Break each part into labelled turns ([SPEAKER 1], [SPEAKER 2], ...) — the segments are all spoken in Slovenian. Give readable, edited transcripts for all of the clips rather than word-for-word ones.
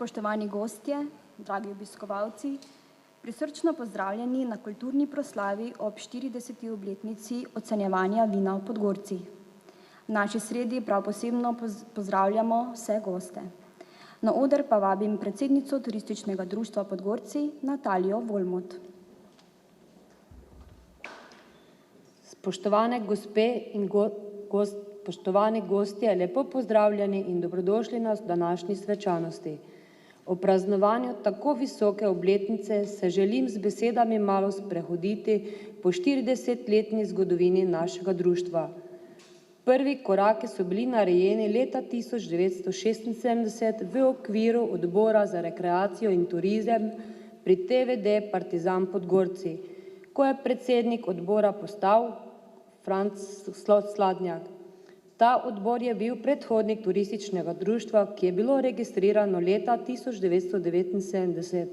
[SPEAKER 1] Spoštovani gostje, dragi obiskovalci, prisrčno pozdravljeni na kulturni proslavi ob 40. obletnici ocenjevanja vina v Podgorcih. V naši sredi prav posebno pozdravljamo vse goste. Na oder pa vabim predsednico Turističnega društva Podgorci, Natalijo Volmot.
[SPEAKER 2] Spoštovane gospe in spoštovani gostje, lepo pozdravljeni in dobrodošli na današnji svečanosti. O praznovanju tako visoke obletnice se želim z besedami malo sprehoditi po 40-letni zgodovini našega društva. Prvi koraki so bili narejeni leta 1976 v okviru Odbora za rekreacijo in turizem pri TVD Partizan Podgorci, ko je predsednik odbora postal Franc Sladnjak. Ta odbor je bil predhodnik turističnega društva, ki je bilo registrirano leta 1979.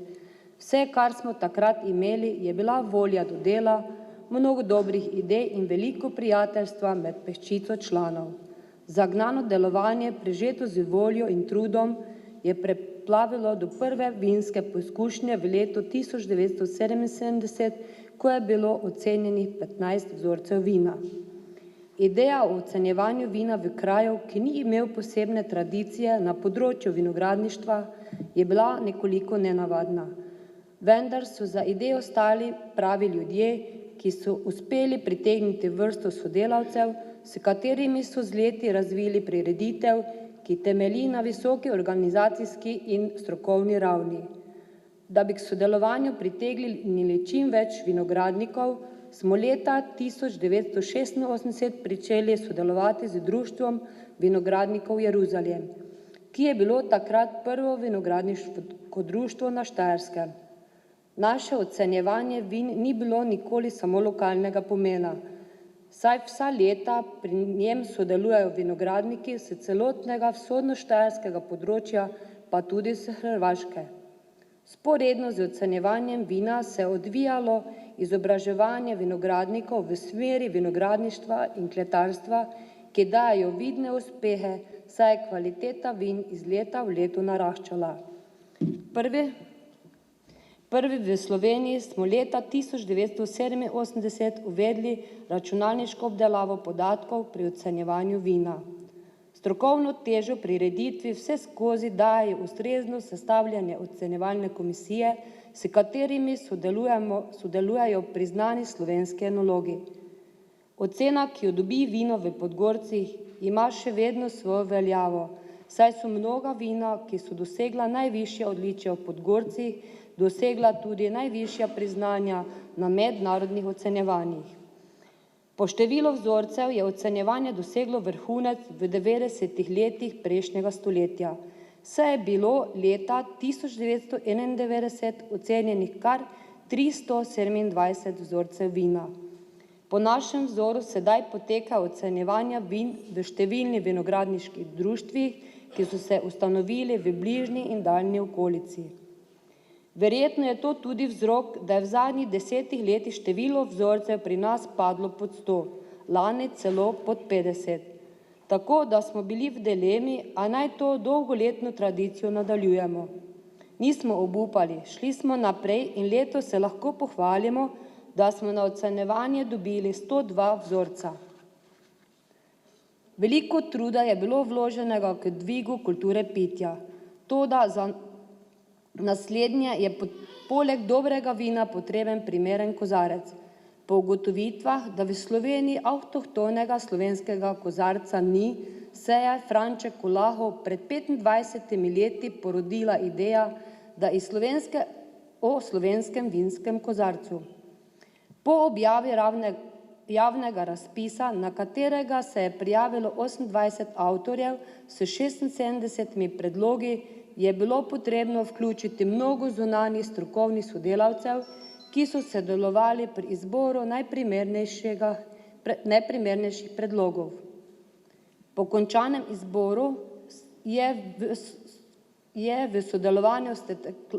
[SPEAKER 2] Vse, kar smo takrat imeli, je bila volja do dela, mnogo dobrih idej in veliko prijateljstva med peščico članov. Zagnano delovanje, prežeto z voljo in trudom, je preplavilo do prve vinske poizkušnje v letu 1977, ko je bilo ocenjenih 15 vzorcev vina. Ideja o ocenjevanju vina v kraju, ki ni imel posebne tradicije na področju vinogradništva, je bila nekoliko nenavadna. Vendar so za idejo stali pravi ljudje, ki so uspeli pritegniti vrsto sodelavcev, s katerimi so z leti razvili prireditev, ki temelji na visoki organizacijski in strokovni ravni. Da bi k sodelovanju pritegnili čim več vinogradnikov, smo leta 1986 pričeli sodelovati z Društvom vinogradnikov Jeruzalem, ki je bilo takrat prvo vinogradniško društvo na Štajerskem. Naše ocenjevanje vin ni bilo nikoli samo lokalnega pomena, saj vsa leta pri njem sodelujejo vinogradniki s celotnega vzhodnoštajerskega področja, pa tudi s Hrvaške. Sporedno z ocenjevanjem vina se je odvijalo izobraževanje vinogradnikov v smeri vinogradništva in kletarstva, ki dajo vidne uspehe, saj je kvaliteta vin iz leta v leto naraščala. Prvi v Sloveniji smo leta 1987 uvedli računalniško obdelavo podatkov pri ocenjevanju vina. Strokovno težo prireditvi vse skozi daje ustrezno sestavljanje ocenjevalne komisije, s katerimi sodelujejo priznani slovenski enologi. Ocena, ki jo dobi vino v Podgorcih, ima še vedno svojo veljavo, saj so mnoga vina, ki so dosegla najvišja odličja v Podgorcih, dosegla tudi najvišja priznanja na mednarodnih ocenjevanjih. Po številu vzorcev je ocenjevanje doseglo vrhunec v 90. letih prejšnjega stoletja, saj je bilo leta 1991 ocenjenih kar 327 vzorcev vina. Po našem vzoru sedaj poteka ocenjevanja vin v številnih vinogradniških društvih, ki so se ustanovili v bližnji in daljni okolici. Verjetno je to tudi vzrok, da je v zadnjih 10 letih število vzorcev pri nas padlo pod 100, lani celo pod 50. Tako da smo bili v dilemi, a naj to dolgoletno tradicijo nadaljujemo. Nismo obupali, šli smo naprej in letos se lahko pohvalimo, da smo na ocenjevanje dobili 102 vzorca. Veliko truda je bilo vloženega k dvigu kulture pitja. Toda za naslednje je poleg dobrega vina potreben primeren kozarec. Po ugotovitvah, da v Sloveniji avtohtonega slovenskega kozarca ni, se je Franček Kolaho pred 25 leti porodila ideja, da o slovenskem vinskem kozarcu. Po objavi javnega razpisa, na katerega se je prijavilo 28 avtorjev s 76 predlogi, je bilo potrebno vključiti mnogo zunanjih strokovnih sodelavcev, ki so sodelovali pri izboru najprimernejših predlogov. Po končanem izboru je v sodelovanju s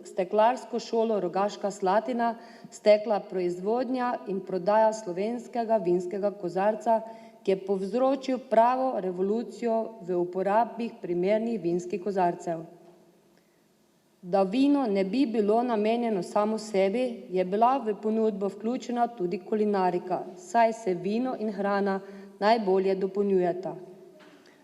[SPEAKER 2] steklarsko šolo Rogaška Slatina stekla proizvodnja in prodaja slovenskega vinskega kozarca, ki je povzročil pravo revolucijo v uporabi primernih vinskih kozarcev. Da vino ne bi bilo namenjeno samo sebi, je bila v ponudbo vključena tudi kulinarika, saj se vino in hrana najbolje dopolnjujeta.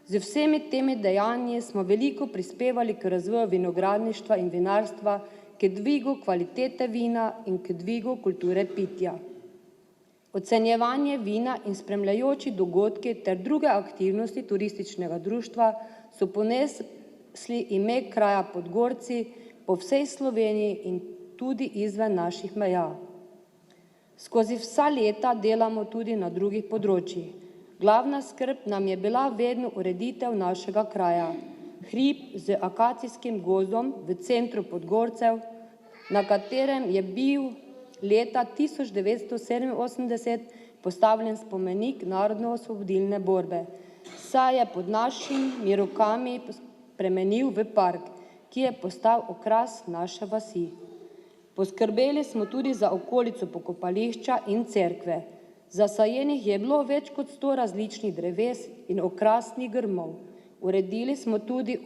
[SPEAKER 2] Z vsemi temi dejanji smo veliko prispevali k razvoju vinogradništva in vinarstva, k dvigu kvalitete vina in k dvigu kulture pitja. Ocenjevanje vina in spremljajoči dogodki ter druge aktivnosti turističnega društva so ponesli ime kraja Podgorci po vsej Sloveniji in tudi izven naših meja. Skozi vsa leta delamo tudi na drugih področjih. Glavna skrb nam je bila vedno ureditev našega kraja. Hrib z akacijskim gozdom v centru Podgorcev, na katerem je bil leta 1987 postavljen spomenik narodno-osvobodilne borbe, saj je pod našimi rokami spremenil v park, ki je postal okras naše vasi. Poskrbeli smo tudi za okolico pokopališča in cerkve. Zasajenih je bilo več kot 100 različnih dreves in okrasnih grmov. Uredili smo tudi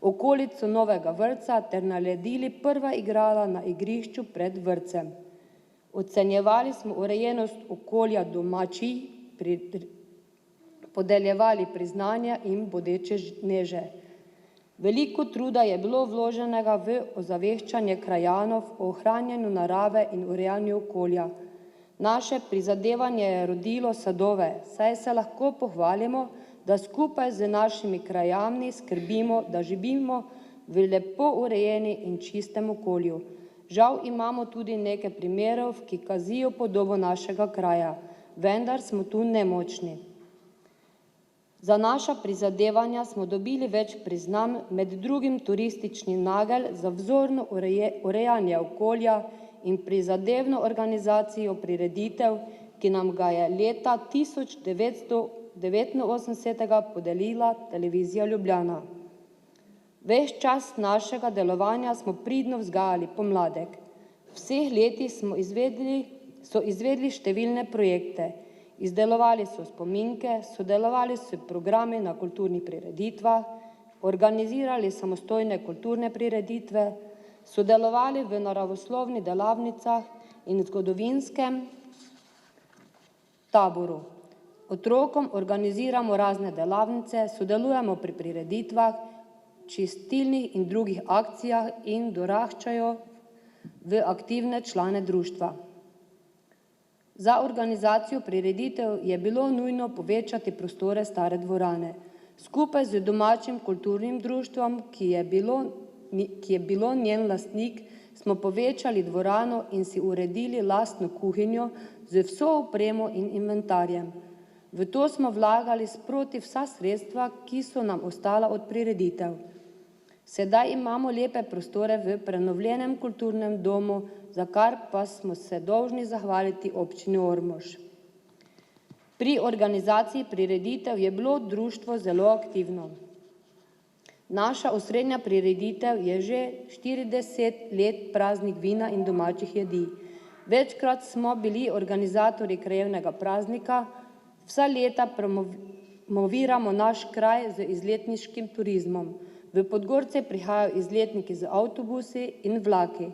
[SPEAKER 2] okolico novega vrtca ter naredili prva igrala na igrišču pred vrtcem. Ocenjevali smo urejenost okolja domačij, podeljevali priznanja in bodeče neže. Veliko truda je bilo vloženega v ozaveščanje krajanov o ohranjanju narave in urejanju okolja. Naše prizadevanje je rodilo sadove, saj se lahko pohvalimo, da skupaj z našimi krajani skrbimo, da živimo v lepo urejeni in čistem okolju. Žal imamo tudi nekaj primerov, ki kazijo podobo našega kraja, vendar smo tu nemočni. Za naša prizadevanja smo dobili več priznanj, med drugim turistični nagelj za vzorno urejanje okolja in prizadevno organizacijo prireditev, ki nam ga je leta 1989 podelila Televizija Ljubljana. Ves čas našega delovanja smo pridno vzgajali pomladek. V vseh letih so izvedli številne projekte, izdelovali so spominke, sodelovali s programi na kulturnih prireditvah, organizirali samostojne kulturne prireditve, sodelovali v naravoslovnih delavnicah in zgodovinskem taboru. Otrokom organiziramo razne delavnice, sodelujemo pri prireditvah, čistilnih in drugih akcijah in doraščajo v aktivne člane društva. Za organizacijo prireditev je bilo nujno povečati prostore stare dvorane. Skupaj z domačim kulturnim društvom, ki je bilo njen lastnik, smo povečali dvorano in si uredili lastno kuhinjo z vso opremo in inventarjem. V to smo vlagali sproti vsa sredstva, ki so nam ostala od prireditev. Sedaj imamo lepe prostore v prenovljenem kulturnem domu, za kar pa smo se dolžni zahvaliti občini Ormož. Pri organizaciji prireditev je bilo društvo zelo aktivno. Naša osrednja prireditev je že 40 let praznik vina in domačih jedi. Večkrat smo bili organizatorji krajevnega praznika, vsa leta promoviramo naš kraj z izletniškim turizmom. V Podgorce prihajajo izletniki z avtobusi in vlaki.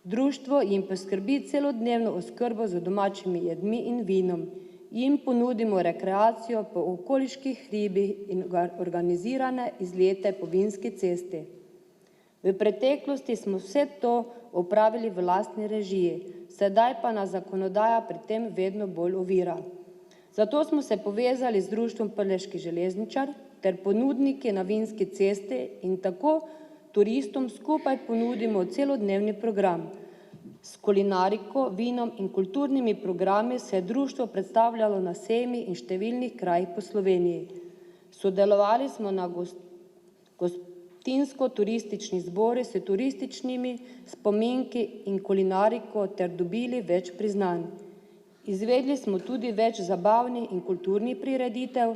[SPEAKER 2] Društvo jim poskrbi celodnevno oskrbo z domačimi jedmi in vinom. Jim ponudimo rekreacijo po okoliških hribih in organizirane izlete po vinski cesti. V preteklosti smo vse to opravili v lastni režiji, sedaj pa nas zakonodaja pri tem vedno bolj ovira. Zato smo se povezali z društvom Prleški železničar ter ponudniki na vinski cesti in tako turistom skupaj ponudimo celodnevni program. S kulinariko, vinom in kulturnimi programi se je društvo predstavljalo na sejmih in številnih krajih po Sloveniji. Sodelovali smo na gostinsko-turistični zbori s turističnimi spominki in kulinariko ter dobili več priznanj. Izvedli smo tudi več zabavnih in kulturnih prireditev,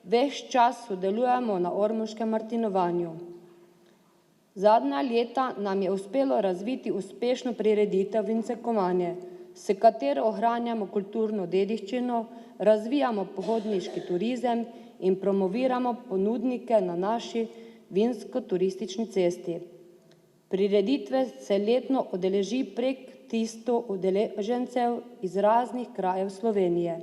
[SPEAKER 2] ves čas sodelujemo na ormoškem martinovanju. Zadnja leta nam je uspelo razviti uspešno prireditev Vincekovanje, s katero ohranjamo kulturno dediščino, razvijamo pohodniški turizem in promoviramo ponudnike na naši vinsko-turistični cesti. Prireditve se letno udeleži prek 300 udeležencev iz raznih krajev Slovenije.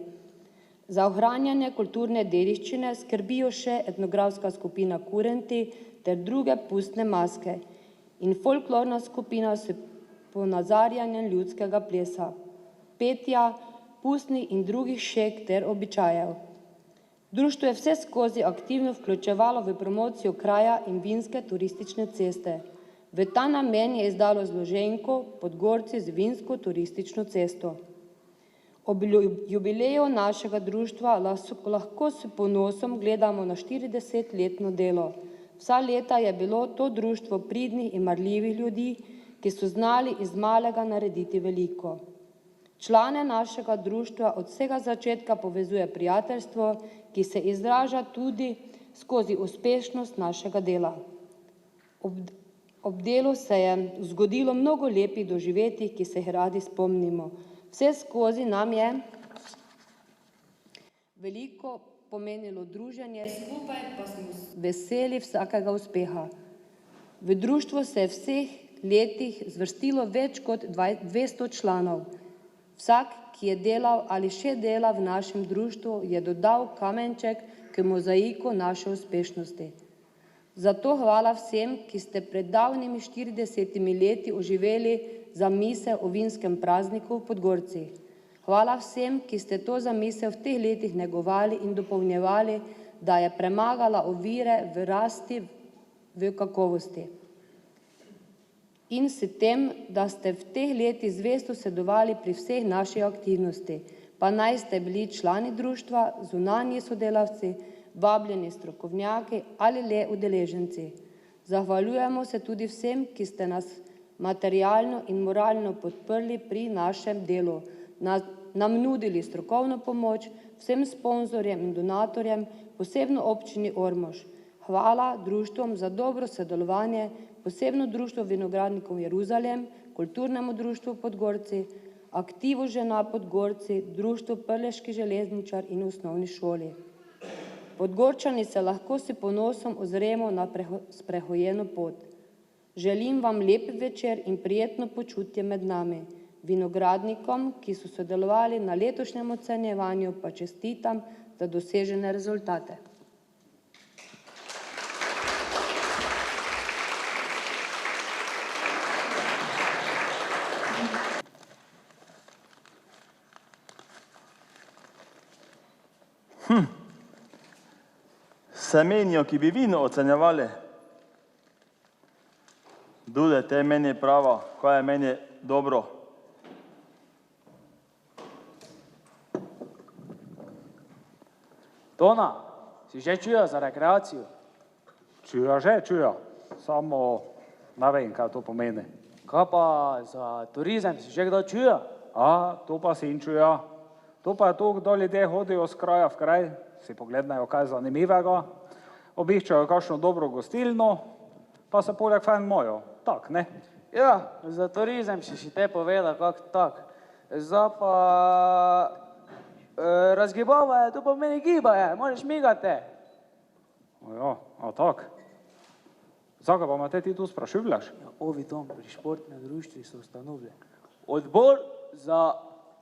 [SPEAKER 2] Za ohranjanje kulturne dediščine skrbijo še etnografska skupina Kurenti ter druge pustne maske in folklorna skupina s ponazarjanjem ljudskega plesa, petja, pustnih in drugih šeg ter običajev. Društvo je vseskozi aktivno vključevalo v promocijo kraja in vinske turistične ceste. V ta namen je izdalo zloženko Podgorci z vinsko turistično cesto. Ob jubileju našega društva lahko s ponosom gledamo na 40-letno delo. Vsa leta je bilo to društvo pridnih in marljivih ljudi, ki so znali iz malega narediti veliko. Člane našega društva od vsega začetka povezuje prijateljstvo, ki se izraža tudi skozi uspešnost našega dela. Ob delu se je zgodilo mnogo lepih doživetij, ki se jih radi spomnimo. Vse skozi nam je veliko pomenilo druženje, skupaj pa smo veseli vsakega uspeha. V društvu se je vseh letih zvrstilo več kot 200 članov. Vsak, ki je delal ali še dela v našem društvu, je dodal kamenček k mozaiku naše uspešnosti. Zato hvala vsem, ki ste pred davnimi 40 leti oživeli zamisel o vinskem prazniku v Podgorcih. Hvala vsem, ki ste to zamisel v teh letih negovali in dopolnjevali, da je premagala ovire v rasti v kakovosti. In s tem, da ste v teh letih zvesto sodelovali pri vseh naših aktivnosti, pa naj ste bili člani društva, zunanji sodelavci, vabljeni strokovnjaki ali le udeleženci. Zahvaljujemo se tudi vsem, ki ste nas materialno in moralno podprli pri našem delu, nam nudili strokovno pomoč, vsem sponzorjem in donatorjem, posebno občini Ormož. Hvala društvom za dobro sodelovanje, posebno društvo vinogradnikov Jeruzalem, kulturnemu društvu Podgorci, aktivu žena Podgorci, društvu Prleški železničar in osnovni šoli. Podgorčani se lahko s ponosom ozremo na sprehojeno pot. Želim vam lep večer in prijetno počutje med nami. Vinogradnikom, ki so sodelovali na letošnjem ocenjevanju, pa čestitam za dosežene rezultate.
[SPEAKER 3] Semenijo, ki bi vino ocenjevali. Dude, te meni prava, kaj je meni dobro.
[SPEAKER 4] Tona, si že čuja za rekreacijo?
[SPEAKER 5] Čuja, samo ne vem, kaj to pomeni.
[SPEAKER 4] Kaj pa za turizem, si že kdo čuja?
[SPEAKER 5] To pa si in čuja. To pa je to, kdo ljudje hodijo z kraja v kraj, si pogledajo kaj zanimivega, obiščajo kakšno dobro gostilno, pa se poleg fajn mojo. Tak, ne?
[SPEAKER 4] Ja, za turizem si te povedal, kako tak. Za pa razgibavaje, to pomeni gibaje, moraš migati.
[SPEAKER 5] Ja, a tak. Zakaj pa me ti tu sprašuješ?
[SPEAKER 4] Ja, ovi dom pri športnem društvu so ustanovili odbor za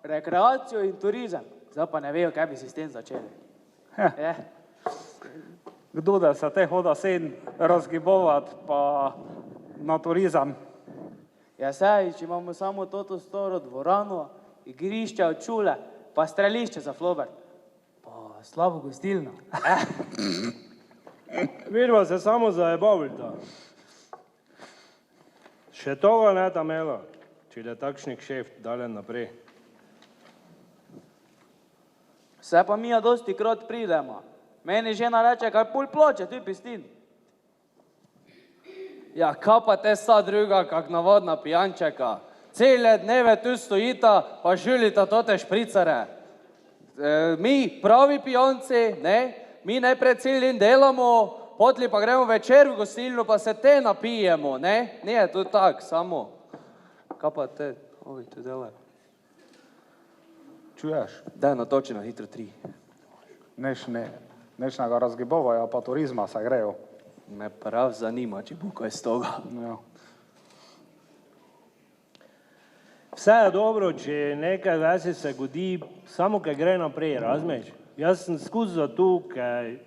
[SPEAKER 4] rekreacijo in turizem. Zdaj pa ne vejo, kaj bi si s tem začeli.
[SPEAKER 5] Kdo da se te hoda sen razgibovati pa na turizem?
[SPEAKER 4] Ja, saj, če imamo samo toto staro dvorano, igrišče od čule, pa strelišče za flober, pa slabo gostilno.
[SPEAKER 6] Vidva se samo zajebavljta. Še toga ne ta imela, če je takšnih šeft dalen naprej.
[SPEAKER 4] Vse pa mi dosti krat pridemo. Meni žena reče, kaj pol ploče, tu pistin.
[SPEAKER 7] Ja, kaj pa te sta druga, kak navadna pijančeka. Cele dneve tu stojita, pa žulita tote špricare. Mi pravi pijanci, ne, mi najprej cel dan delamo, potli pa gremo večer v gostilno, pa se te napijemo, ne. Nije to tak, samo. Kaj pa te, ovi tu delajo?
[SPEAKER 5] Čuješ?
[SPEAKER 7] Daj natoči na hitro 3.
[SPEAKER 5] Nečnega razgibovaja pa turizma se grejo.
[SPEAKER 7] Me prav zanima, če bo kaj z toga.
[SPEAKER 5] Ja.
[SPEAKER 6] Vse je dobro, če nekaj vasi se godi, samo kaj gre naprej, razumeš? Jaz sem skozi za to, kaj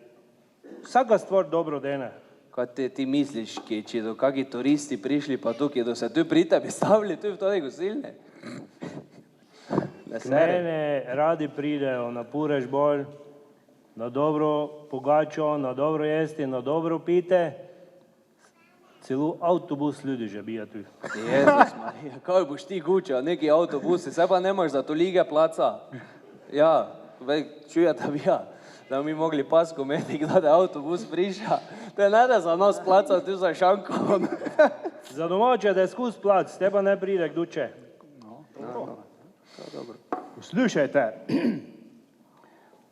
[SPEAKER 6] vsaka stvar dobro dene.
[SPEAKER 7] Kaj ti misliš, če do kakšni turisti prišli pa tukaj, da se tu pri tebi stavili, tu v toj gostilni?
[SPEAKER 6] K mene radi pridejo na purež bolj, na dobro pogačo, na dobro jesti, na dobro pite. Celo avtobus ljudi že bija tu.
[SPEAKER 7] Jezus Marija, kaj boš ti gučal, neki avtobusi, se pa nemaš za tolige placa. Ja, čujete bi ja, da bi mi mogli pasko imeti, kdaj da avtobus priša. To je ne da za nas placa, tu za šanko.
[SPEAKER 6] Za domače, da je skozi plac, te pa ne pride kduče.
[SPEAKER 8] Poslušajte,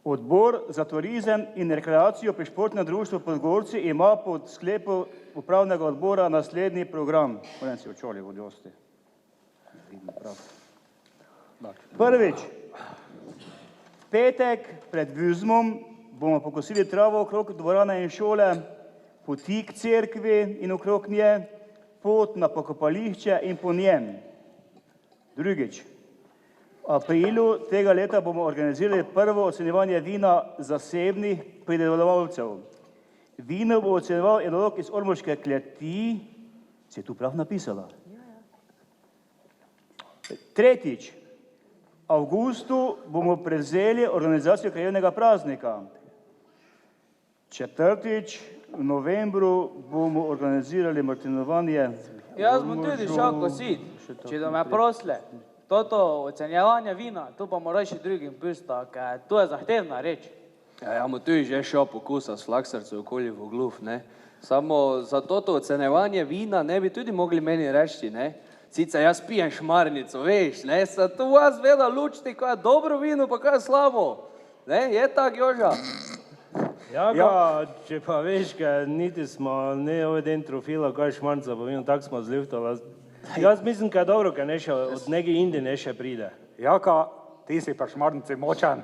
[SPEAKER 8] Odbor za turizem in rekreacijo pri Športnem društvu Podgorci ima pod sklepu upravnega odbora naslednji program. Moram si očoli v odjosti. Prvič, v petek pred Vizmom bomo pokosili travo okrog dvorane in šole, poti k cerkvi in okrog nje, pot na pokopališče in po njem. Drugič, v aprilu tega leta bomo organizirali prvo ocenjevanje vina zasebnih pridelovalcev. Vino bo ocenjeval enolog iz Ormoške kleti, se je tu prav napisala. Tretjič, v avgustu bomo prevzeli organizacijo krajevnega praznika. Četrtič, v novembru bomo organizirali martinovanje.
[SPEAKER 4] Jaz bom tudi šel kosit, če da me prosle. Toto ocenjevanje vina, tu pa moraš še drugim pusto, ker to je zahtevna reč.
[SPEAKER 7] Ja, mu tu je že šel pokusa s flaksarcev okoli v gluf, ne. Samo za toto ocenjevanje vina ne bi tudi mogli meni reči, ne. Sicer jaz pijem šmarnico, veš, ne, sa tu vas veda lučiti, kaj je dobro vino, pa kaj je slabo. Ne, je tak, Joža?
[SPEAKER 6] Ja, če pa veš, kaj niti smo ne ovaj den trofila, kaj šmarnica, pa vino, tak smo zliftali. Jaz mislim, kaj je dobro, kaj neše od neke Indi neše pride.
[SPEAKER 5] Jaka, ti si pa šmarnici močan,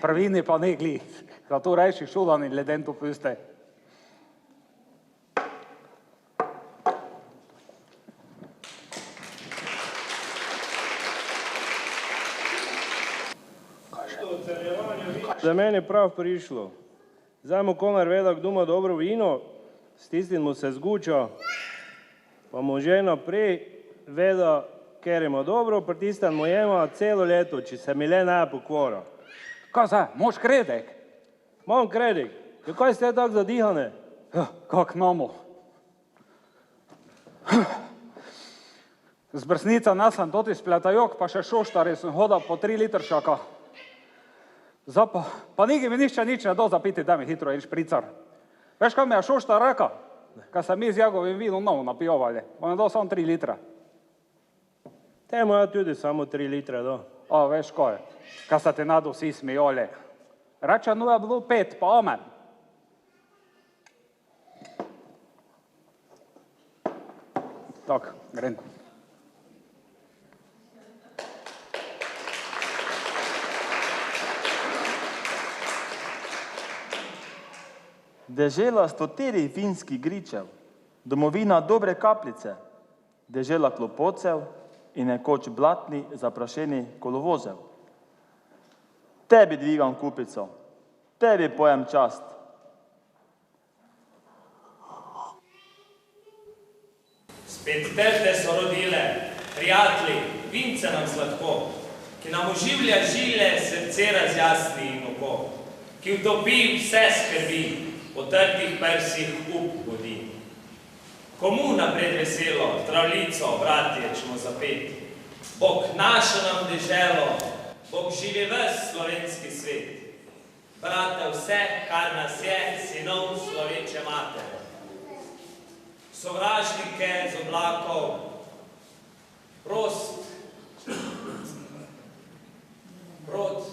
[SPEAKER 5] prvini pa ne gli, zato reči šudan in leden to puste.
[SPEAKER 6] Za mene prav prišlo. Zdaj mu komer veda, kdo ima dobro vino, s tistim mu se zguča, pa mu že naprej veda, ker ima dobro, pri tistem mu jema celo leto, če se mi le ne pokvara.
[SPEAKER 5] Kaj zdaj, moš kredek?
[SPEAKER 6] Imam kredek. Kaj ste tako zadihane?
[SPEAKER 5] Ja, kak namo. Z brsnica nasem toti spletajok, pa še šoštari sem hodal po 3 litršaka. Zapa, pa nigi mi nišče nič ne do zapiti, da mi hitro in špricar. Veš, kaj mi je šoštar reka? Kad sam mi z Jagovim vinom novo napijovali, on je dao samo 3 litra.
[SPEAKER 6] Te moja tudi samo 3 litre do.
[SPEAKER 5] A, veš ko je, kad sa te nadu vsi smijoli. Rača nu je bilo 5, pa omen. Tak, grem.
[SPEAKER 3] Dežela stoterih vinskih gričev, domovina dobre kapljice, dežela klopocev in nekoč blatni zaprašeni kolovozev. Tebi dvigam kupico, tebi pojem čast.
[SPEAKER 9] Spet tete so rodile, prijatelji, vince nam sladko, ki nam oživlja žile, srce razjasni in oko, ki utopi vse skrbi, po trdih persih up budi. Komu napred veselo, travlico, bratje, čmo zapeti. Bog našo nam deželo, Bog živi ves slovenski svet. Brate vse, kar nas je, sinov sloveče matere. Sovražnike z oblakov, prost, prot,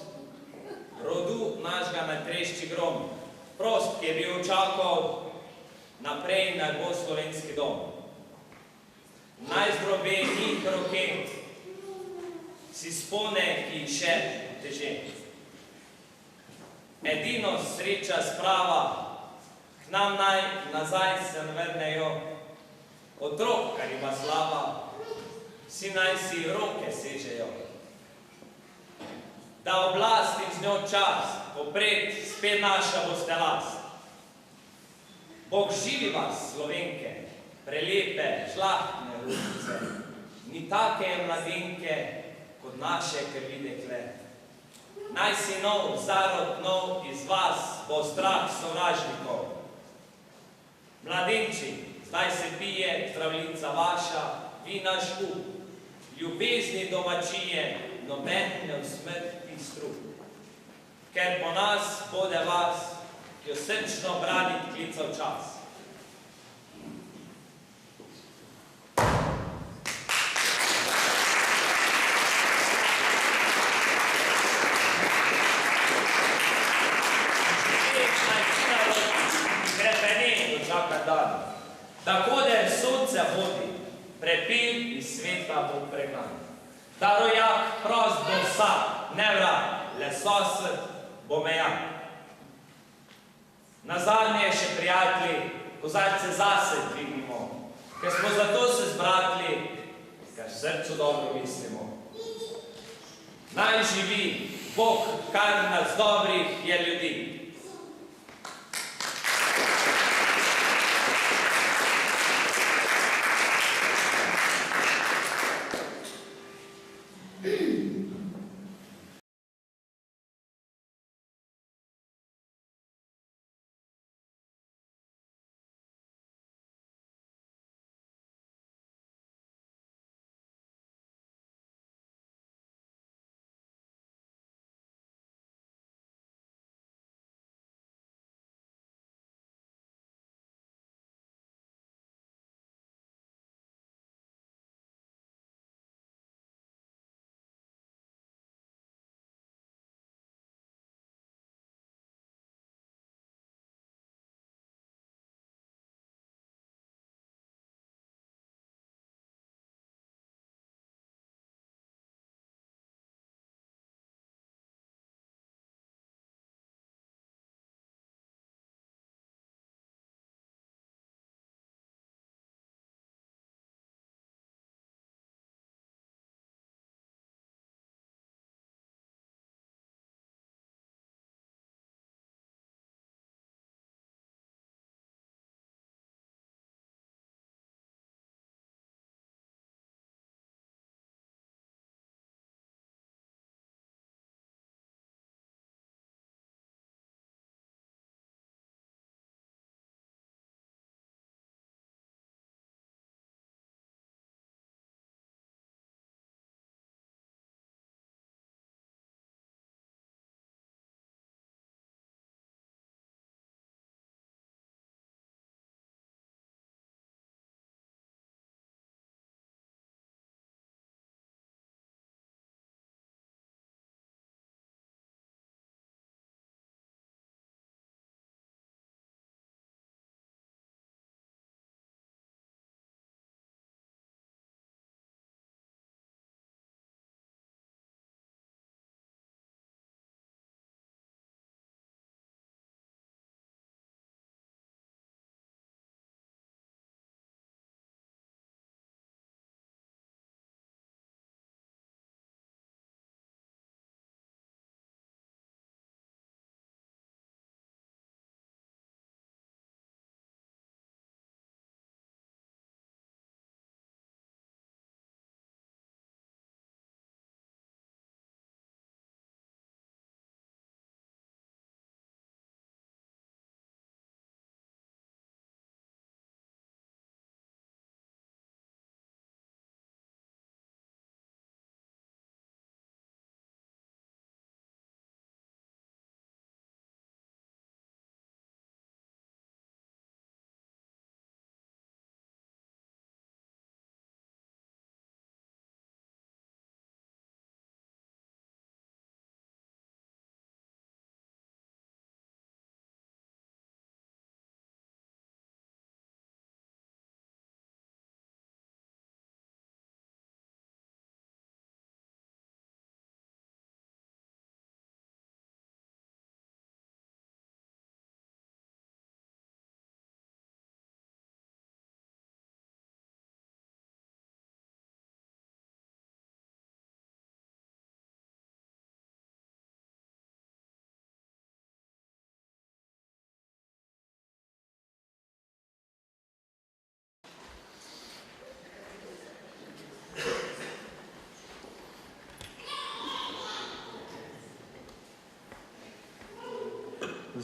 [SPEAKER 9] rodu našega ne trešči grom. Prost, ki je bil očakal, naprej naj bo slovenski dom. Naj zdrobe njih roke, si spone, ki jih še teže. Edino sreča sprava, k nam naj nazaj Otrok, kar ima slava, vsi naj si roke sežejo. Da oblast in z njo čas, popred spet naša boste last. Bog živi vas, Slovenke, prelepe, žlahtne rusice, ni take mladenke, kot naše krvi dekle. Naj si nov, zarod nov iz vas bo strah sovražnikov. Mladenči, zdaj se pije travlica vaša, vi naš up, ljubezni domačije, noben ne usmrti strup. Ker po nas bode vas, ki jo srčno branit klical čas. Tako da sonce vodi, prepil iz sveta bo pregan. Ta rojak prost bo vsak, ne vrag, le sosed bo mejak. Nazadnje še prijatelji, kozarce zase dvignimo, ker smo zato se zbratili, ker srcu dobro mislimo. Naj živi Bog, kar nas dobrih je ljudi.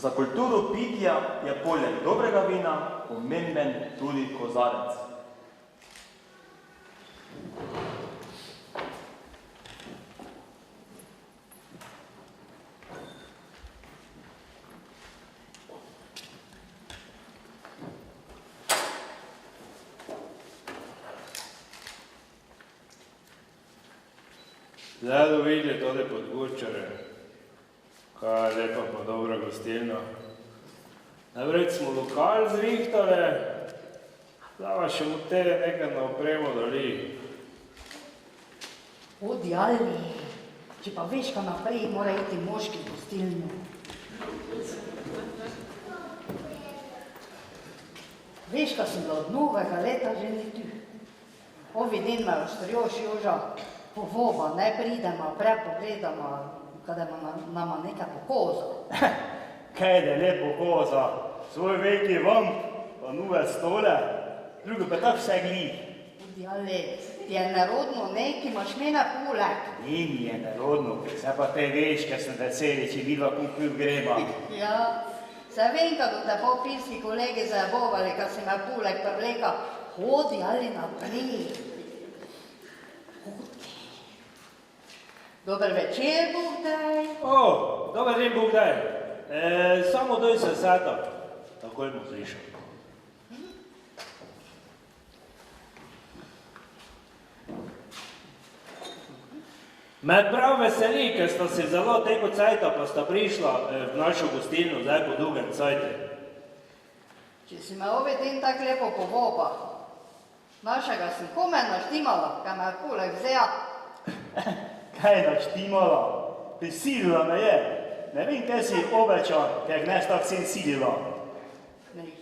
[SPEAKER 3] Za kulturo pitja je poleg dobrega vina pomemben tudi kozarec.
[SPEAKER 6] Zdaj da videli tole Podgorčare, kaj je lepa pa dobra gostilna. Najprej smo lokal zrihtali, zdaj še mu tele nekaj na opremo dali.
[SPEAKER 10] Odjali, če pa veš, kaj naprej mora iti moški v gostilno. Veš, kaj sem bila od novega leta že ni tu. Ovi den me oštrjoš Joža, povoba, ne pridemo, prepogledamo, kada nama nekaj pokoza.
[SPEAKER 8] Kaj da lepo koza, svoj veliki vam, pa nove stole, drugo pa tak vse glih.
[SPEAKER 10] Odjali, ti je nerodno, neki imaš mene poleg.
[SPEAKER 8] Ni mi je nerodno, se pa te veš, ker sem veseli, če vidva kupil greba.
[SPEAKER 10] Ja, se vem, kako te popilski kolegi zajebovali, kad si me poleg prevleka, hodi ali naprej. Dober večer, Bogdaj.
[SPEAKER 6] Dober dan, Bogdaj. Samo doj se seta, takoj mu slišal. Me prav veseli, ker sta se zelo teko cajta, pa sta prišla v našo gostilno, zdaj po dolgem cajte.
[SPEAKER 10] Če si me ove den tak lepo povoba, našega sem kome naštimala, kaj me je poleg vzela.
[SPEAKER 8] Kaj naštimala? Prisilila me je. Ne vem, kaj si obećal, ker neš tak sen silila.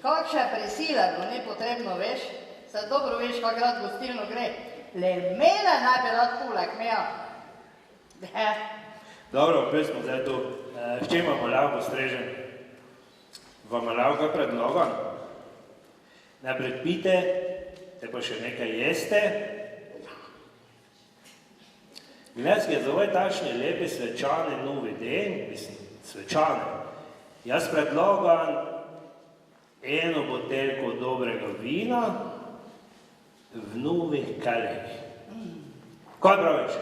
[SPEAKER 10] Kakšne prisileno, nepotrebno veš, se dobro veš, kak rad gostilno gre. Le mene naj bi rad poleg meja.
[SPEAKER 6] Dobro, opet smo zdaj tu. S čim vam malavko strežem? Vam malavka predlogam? Najprej pite, te pa še nekaj jeste. Gledajte, za ovaj tačni lepi svečani novi den, mislim, svečani. Jaz predlogam eno boteljko dobrega vina v novih kalih. Kaj praviš?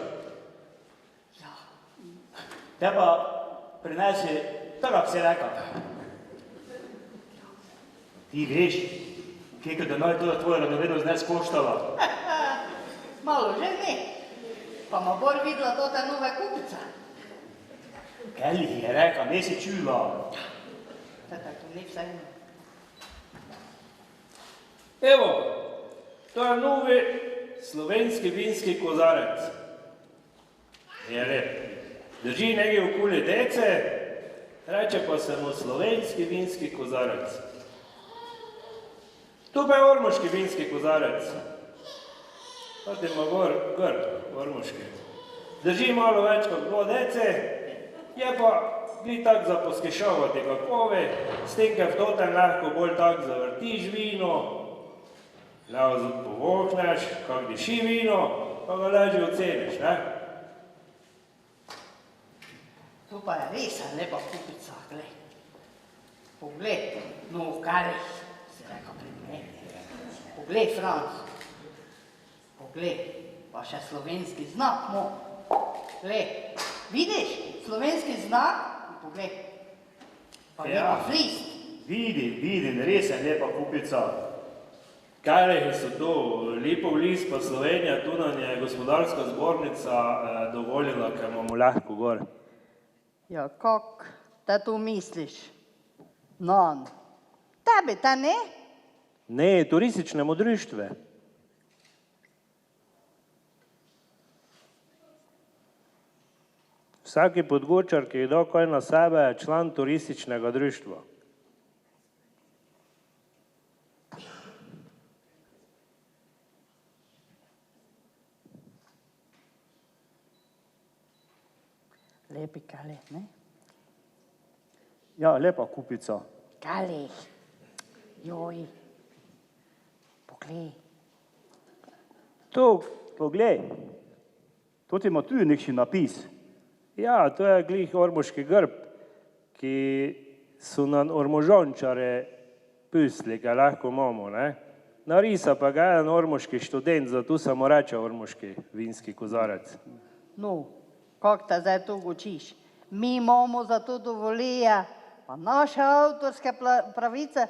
[SPEAKER 8] Te pa prinesi, tako bi si rekel. Ti veš, kako da naj to tvoja radovednost ne skoštala.
[SPEAKER 10] Malo že ne, pa ma bolj videla tote nove kupice.
[SPEAKER 8] Kaj li je rekel, ne si čula.
[SPEAKER 10] Tako ni vse eno.
[SPEAKER 6] Evo, to je novi slovenski vinski kozarec. Je lep. Drži nekaj okoli dece, reče pa se mu slovenski vinski kozarec. Tu pa je ormoški vinski kozarec. To ti ima grd, ormoški. Drži malo več kot 2 dece, je pa ni tak za poskešavati kakovi, s tem, ker v totem lahko bolj tak zavrtiš vino, levo zub povohneš, kak diši vino, pa ga lažje oceniš, ne?
[SPEAKER 10] To pa je res lepa kupica, glej. Poglej, no v kalih, si rekel pred meni. Poglej, Franc. Poglej, pa še slovenski znak, mo. Glej, vidiš, slovenski znak, poglej. Pa lepa flist.
[SPEAKER 8] Vidim, res je lepa kupica.
[SPEAKER 6] Kalehi so to, Lipov list pa Slovenija, tu nam je gospodarska zbornica dovoljila, ker imamo lahko gor.
[SPEAKER 10] Ja, kak te tu misliš? Non. Tebi te ne?
[SPEAKER 6] Ne, turističnemu društvu. Vsaki Podgorčar, ki je dal kaj na sebe, je član turističnega društva.
[SPEAKER 10] Lepi kalih, ne?
[SPEAKER 8] Ja, lepa kupica.
[SPEAKER 10] Kalih. Joj. Poglej.
[SPEAKER 8] To, poglej. To ti ima tudi nekši napis.
[SPEAKER 6] Ja, to je glih ormoški grb, ki so nam ormožončare pustili, ga lahko imamo, ne? Narisa pa ga je en ormoški študent, zato se mu reče ormoški vinski kozarec.
[SPEAKER 10] No, kako te zdaj to učiš? Mi imamo za to dovolije, pa naše avtorske pravice,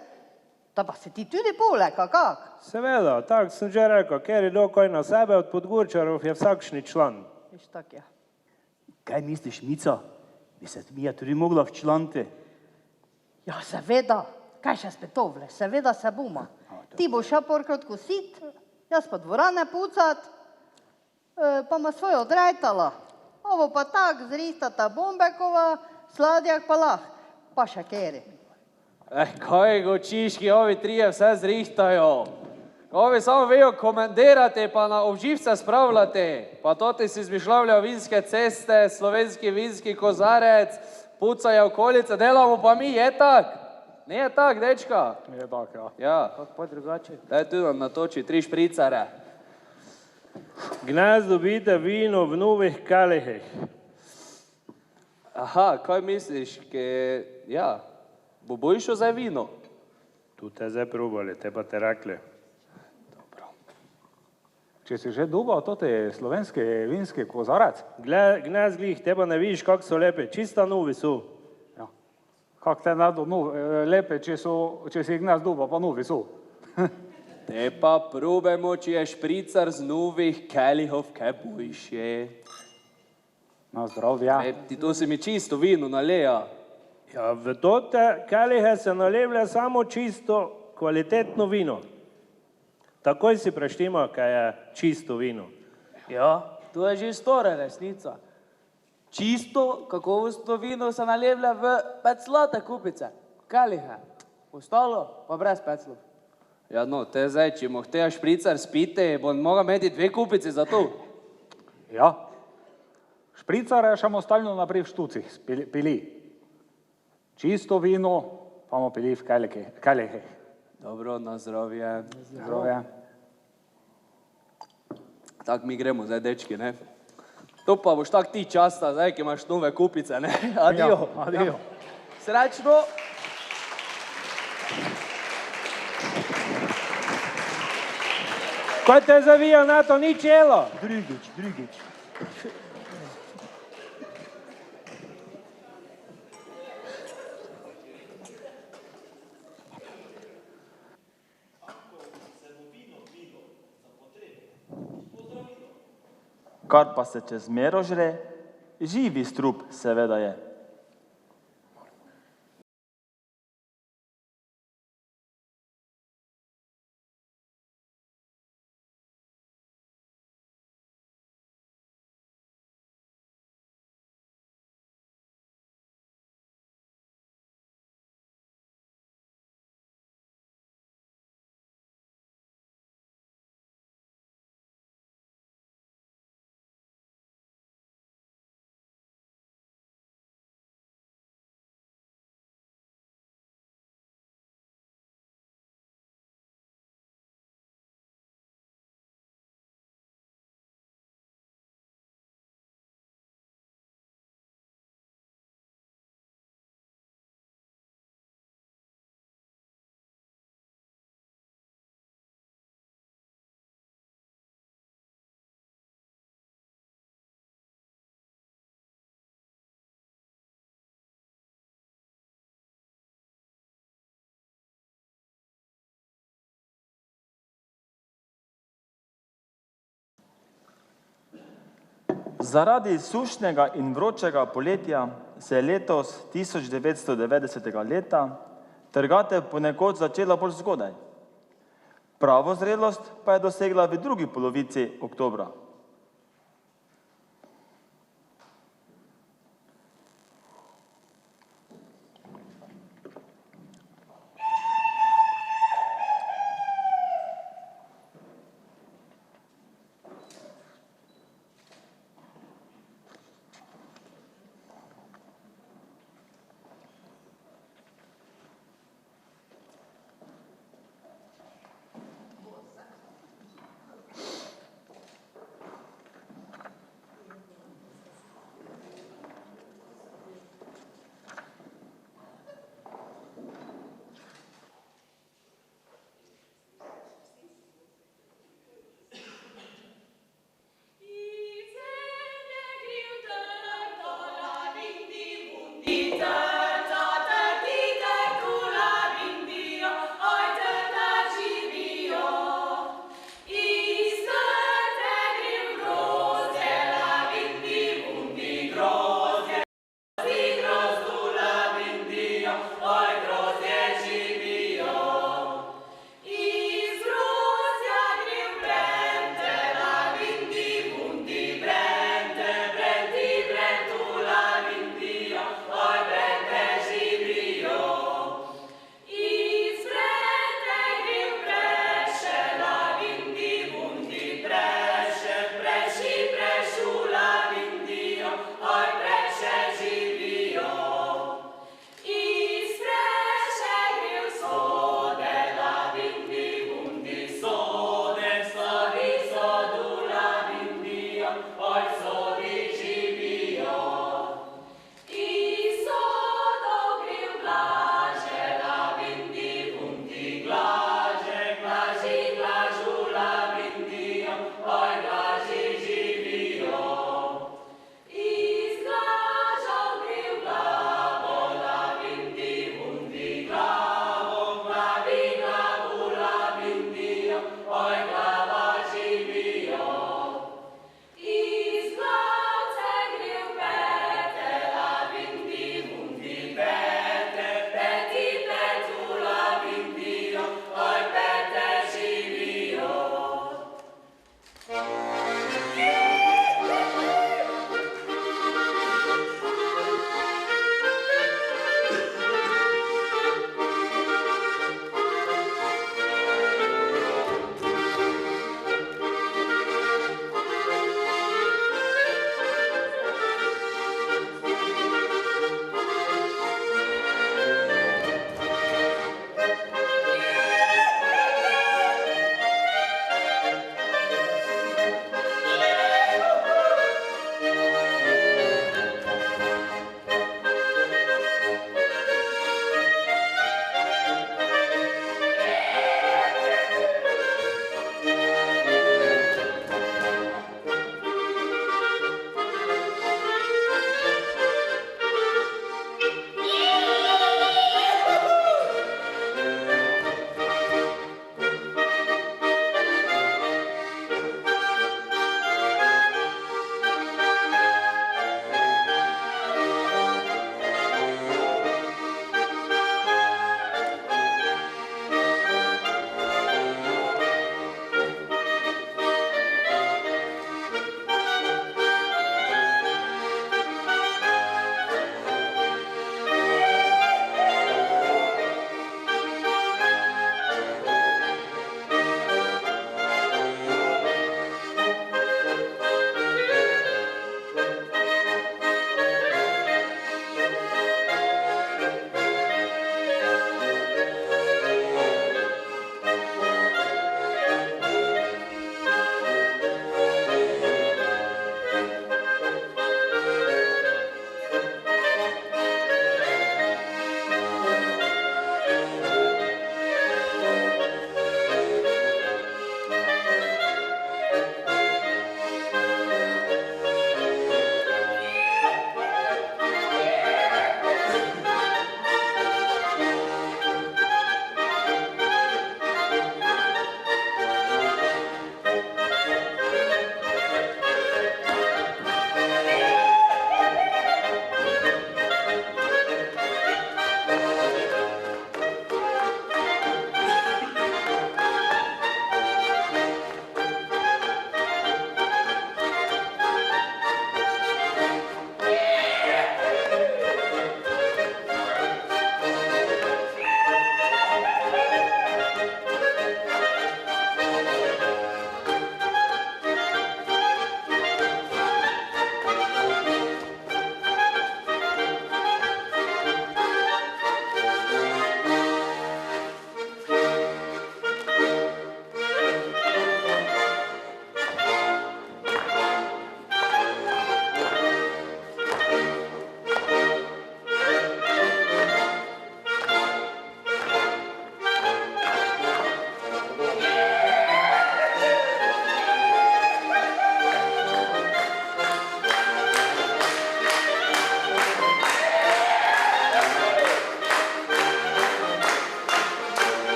[SPEAKER 10] da pa si ti tudi poleg, a kak?
[SPEAKER 6] Seveda, tako sem že rekel, ker je dokaj na sebe, od Podgorčarov je vsakšni član.
[SPEAKER 10] Viš, tak je.
[SPEAKER 8] Kaj misliš, Mica? Bi se Mija tudi mogla včlaniti?
[SPEAKER 10] Ja, seveda, kaj še spetovle, seveda se bomo. Ti boš šel porkrat kosit, jaz pa dvorane pucat, pa ma svoje odrejtala. Ovo pa tak, zristata Bombekova, Sladjak pa lah, pa še keri.
[SPEAKER 7] Kaj gočiški, ovi trije vse zrihtajo. Ovi samo vejo komendirati, pa na obživce spravljati. Pa to ti si izmišljavljajo vinske ceste, slovenski vinski kozarec, pucajo okolice, delamo pa mi, je tak? Ne je tak, dečka?
[SPEAKER 5] Je tak, ja.
[SPEAKER 7] Ja.
[SPEAKER 4] Kako pa drugače?
[SPEAKER 7] Daj tu nam natoči 3 špricare.
[SPEAKER 6] Gnaz dobite vino v novih kalihih.
[SPEAKER 7] Aha, kaj misliš, ja, bo boljšo za vino?
[SPEAKER 6] Tu te zdaj probali, te pa te rekli.
[SPEAKER 5] Če si že dubal toti slovenski vinski kozarec,
[SPEAKER 6] Gnaz glih, te pa ne vidiš, kako so lepe, čista novi so.
[SPEAKER 5] ja. Kak te nado lepe, če si jih nas dubal, pa novi so.
[SPEAKER 7] Te pa probajmo, če je špricar z novih kelihov, kaj boljše.
[SPEAKER 5] Na zdravje.
[SPEAKER 7] Ti to si mi čisto vino naleja.
[SPEAKER 6] Ja, v tote kalihe se nalevlja samo čisto, kvalitetno vino. Takoj si preštimo, kaj je čisto vino.
[SPEAKER 4] Ja, to je že stara resnica. Čisto, kakovostno vino se nalevlja v peclate kupice, kalihe. Ostalo pa brez peclov.
[SPEAKER 7] Ja, no, te zdaj, če mu hteja špricar spiti, bom mogel imeti 2 kupici za to.
[SPEAKER 5] Ja. Špricare šamo stalno naprej v štucih pili. Čisto vino pa bomo pili v kalihih.
[SPEAKER 7] Dobro, na zdravje.
[SPEAKER 5] Zdravje.
[SPEAKER 7] Tako mi gremo zdaj, dečki, ne? To pa boš tak ti časta, zdaj, ki imaš nove kupice, ne? Adijo.
[SPEAKER 5] Ja, adijo.
[SPEAKER 7] Srečno.
[SPEAKER 6] Kaj te zavija na to, ni čelo?
[SPEAKER 8] Drugič.
[SPEAKER 3] Kar pa se čez mero žre, živi strup seveda je. Zaradi sušnega in vročega poletja se je letos 1990. leta trgatev ponekod začela bolj zgodaj. Pravo zrelost pa je dosegla v drugi polovici oktobra.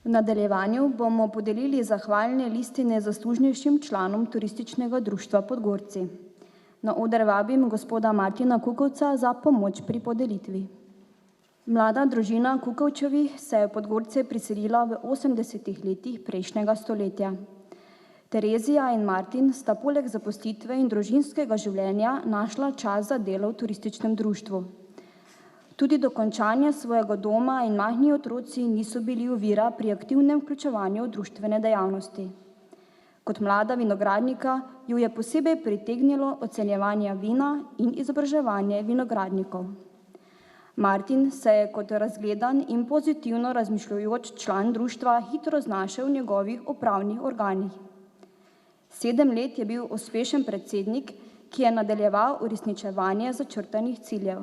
[SPEAKER 1] V nadaljevanju bomo podelili zahvalne listine zaslužnejšim članom Turističnega društva Podgorci. Na oder vabim gospoda Martina Kukovca za pomoč pri podelitvi. Mlada družina Kukovčevih se je v Podgorce priselila v 80. letih prejšnjega stoletja. Terezija in Martin sta poleg zaposlitve in družinskega življenja našla čas za delo v turističnem društvu. Tudi dokončanje svojega doma in majhni otroci niso bili ovira pri aktivnem vključevanju v društvene dejavnosti. Kot mlada vinogradnika ju je posebej pritegnilo ocenjevanje vina in izobraževanje vinogradnikov. Martin se je kot razgledan in pozitivno razmišljujoč član društva hitro znašel v njegovih upravnih organih. 7 let je bil uspešen predsednik, ki je nadaljeval uresničevanje začrtanih ciljev.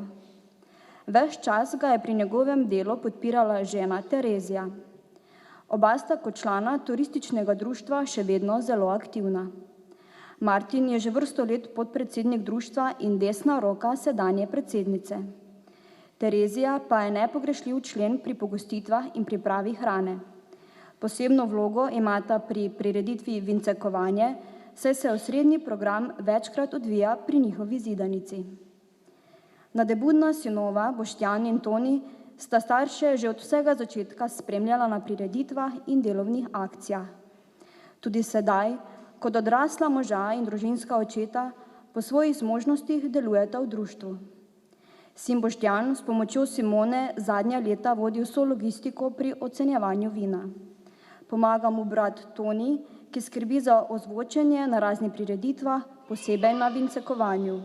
[SPEAKER 1] Ves čas ga je pri njegovem delu podpirala žena Terezija. Oba sta kot člana turističnega društva še vedno zelo aktivna. Martin je že vrsto let podpredsednik društva in desna roka sedanje predsednice. Terezija pa je nepogrešljiv člen pri pogostitvah in pripravi hrane. Posebno vlogo imata pri prireditvi Vincekovanje, saj se osrednji program večkrat odvija pri njihovi zidanici. Nadebudna sinova Boštjan in Toni sta starše že od vsega začetka spremljala na prireditvah in delovnih akcijah. Tudi sedaj, kot odrasla moža in družinska očeta, po svojih zmožnostih delujeta v društvu. Sin Boštjan s pomočjo Simone zadnja leta vodi vso logistiko pri ocenjevanju vina. Pomaga mu brat Toni, ki skrbi za ozvočenje na raznih prireditvah, posebej na Vincekovanju.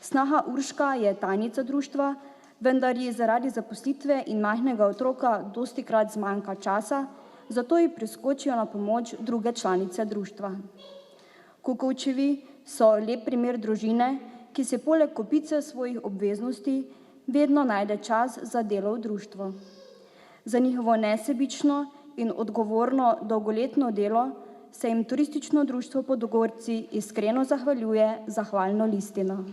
[SPEAKER 1] Snaha Urška je tajnica društva, vendar ji zaradi zaposlitve in majhnega otroka dostikrat zmanjka časa, zato ji priskočijo na pomoč druge članice društva. Kukovčevi so lep primer družine, ki se poleg kopice svojih obveznosti vedno najde čas za delo v društvu. Za njihovo nesebično in odgovorno dolgoletno delo se jim Turistično društvo Podgorci iskreno zahvaljuje zahvalno listino.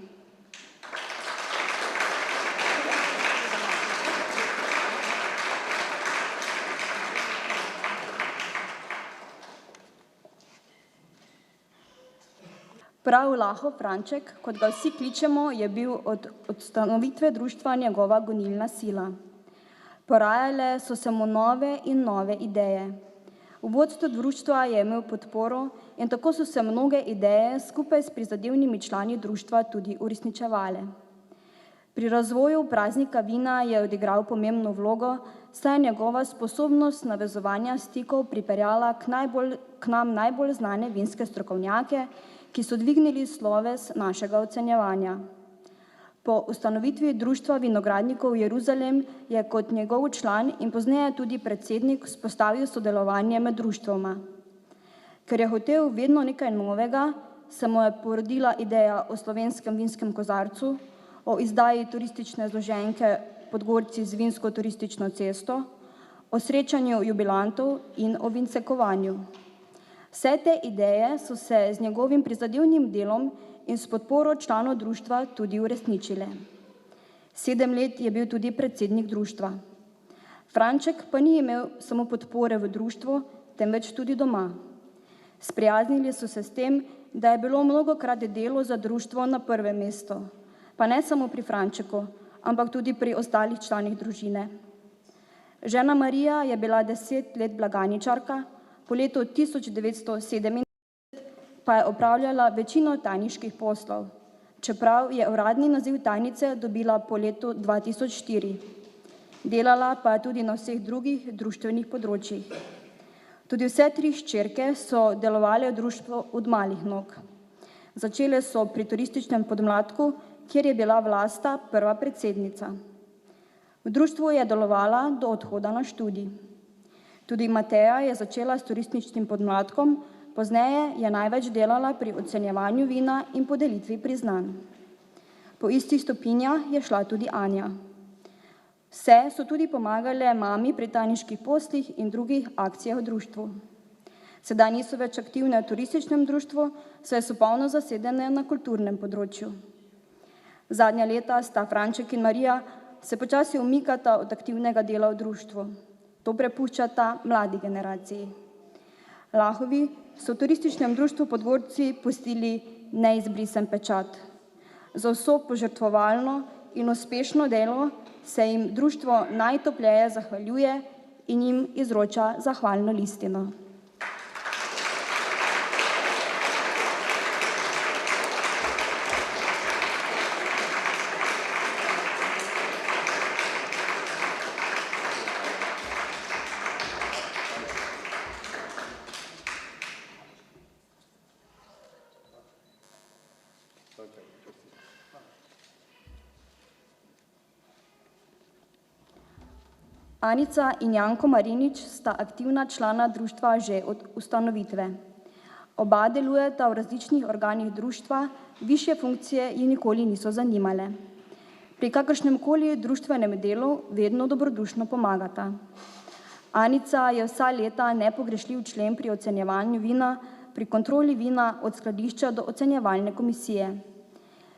[SPEAKER 1] Prav Laho Franček, kot ga vsi kličemo, je bil od ustanovitve društva njegova gonilna sila. Porajale so se mu nove in nove ideje. V vodstvu društva je imel podporo in tako so se mnoge ideje skupaj s prizadevnimi člani društva tudi uresničevale. Pri razvoju praznika vina je odigral pomembno vlogo, saj je njegova sposobnost navezovanja stikov pripeljala k nam najbolj znane vinske strokovnjake, ki so dvignili sloves našega ocenjevanja. Po ustanovitvi Društva vinogradnikov Jeruzalem je kot njegov član in pozneje tudi predsednik vzpostavil sodelovanje med društvoma. Ker je hotel vedno nekaj novega, se mu je porodila ideja o slovenskem vinskem kozarcu, o izdaji turistične zloženke Podgorci z vinsko turistično cesto, o srečanju jubilantov in o vincekovanju. Vse te ideje so se z njegovim prizadevnim delom in s podporo članov društva tudi uresničile. 7 let je bil tudi predsednik društva. Franček pa ni imel samo podpore v društvu, temveč tudi doma. Sprijaznili so se s tem, da je bilo mnogokrat delo za društvo na prvem mestu, pa ne samo pri Frančeku, ampak tudi pri ostalih članih družine. Žena Marija je bila 10 let blagajničarka, po letu 1997 pa je opravljala večino tajniških poslov, čeprav je uradni naziv tajnice dobila po letu 2004. Delala pa je tudi na vseh drugih društvenih področjih. Tudi vse 3 hčerke so delovale v društvu od malih nog. Začele so pri turističnem podmladku, kjer je bila Vlasta prva predsednica. V društvu je delovala do odhoda na študij. Tudi Mateja je začela s turističnim podmladkom, pozneje je največ delala pri ocenjevanju vina in podelitvi priznanj. Po istih stopinjah je šla tudi Anja. Vse so tudi pomagale mami pri tajniških poslih in drugih akcijah v društvu. Sedaj niso več aktivne v turističnem društvu, saj so polno zasedene na kulturnem področju. Zadnja leta sta Franček in Marija se počasi umikata od aktivnega dela v društvu. To prepuščata mladi generaciji. Lahovi so v turističnem društvu Podgorci pustili neizbrisen pečat. Za vso požrtvovalno in uspešno delo se jim društvo najtopleje zahvaljuje in jim izroča zahvalno listino. Anica in Janko Marinič sta aktivna člana društva že od ustanovitve. Oba delujeta v različnih organih društva, višje funkcije jih nikoli niso zanimale. Pri kakršnemkoli društvenem delu vedno dobrodušno pomagata. Anica je vsa leta nepogrešljiv člen pri ocenjevanju vina, pri kontroli vina od skladišča do ocenjevalne komisije.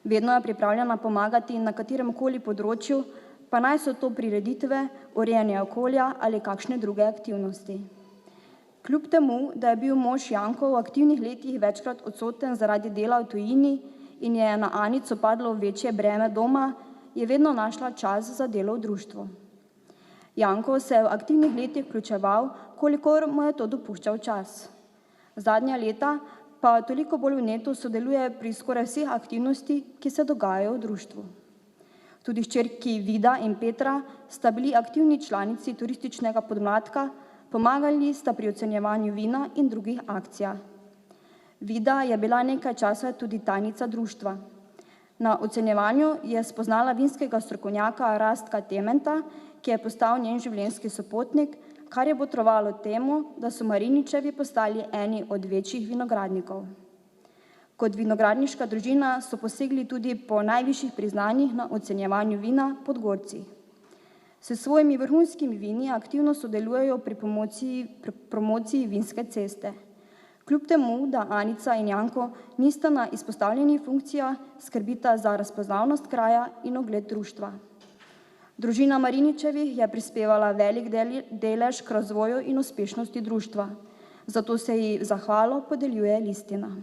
[SPEAKER 1] Vedno je pripravljena pomagati na kateremkoli področju, pa naj so to prireditve, urejanje okolja ali kakšne druge aktivnosti. Kljub temu, da je bil mož Janko v aktivnih letih večkrat odsoten zaradi dela v tujini in je na Anico padlo večje breme doma, je vedno našla čas za delo v društvu. Janko se je v aktivnih letih vključeval, kolikor mu je to dopuščal čas. Zadnja leta pa toliko bolj vneto sodeluje pri skoraj vseh aktivnosti, ki se dogajajo v društvu. Tudi hčerki Vida in Petra sta bili aktivni članici turističnega podmladka, pomagali sta pri ocenjevanju vina in drugih akcijah. Vida je bila nekaj časa tudi tajnica društva. Na ocenjevanju je spoznala vinskega strokovnjaka Rastka Tementa, ki je postal njen življenjski sopotnik, kar je botrovalo temu, da so Mariničevi postali eni od večjih vinogradnikov. Kot vinogradniška družina so posegli tudi po najvišjih priznanjih na ocenjevanju vina Podgorci. S svojimi vrhunskimi vini aktivno sodelujejo pri promociji vinske ceste. Kljub temu, da Anica in Janko nista na izpostavljenih funkcijah, skrbita za razpoznavnost kraja in ugled društva. Družina Mariničevih je prispevala velik delež k razvoju in uspešnosti društva, zato se ji v zahvalo podeljuje listina.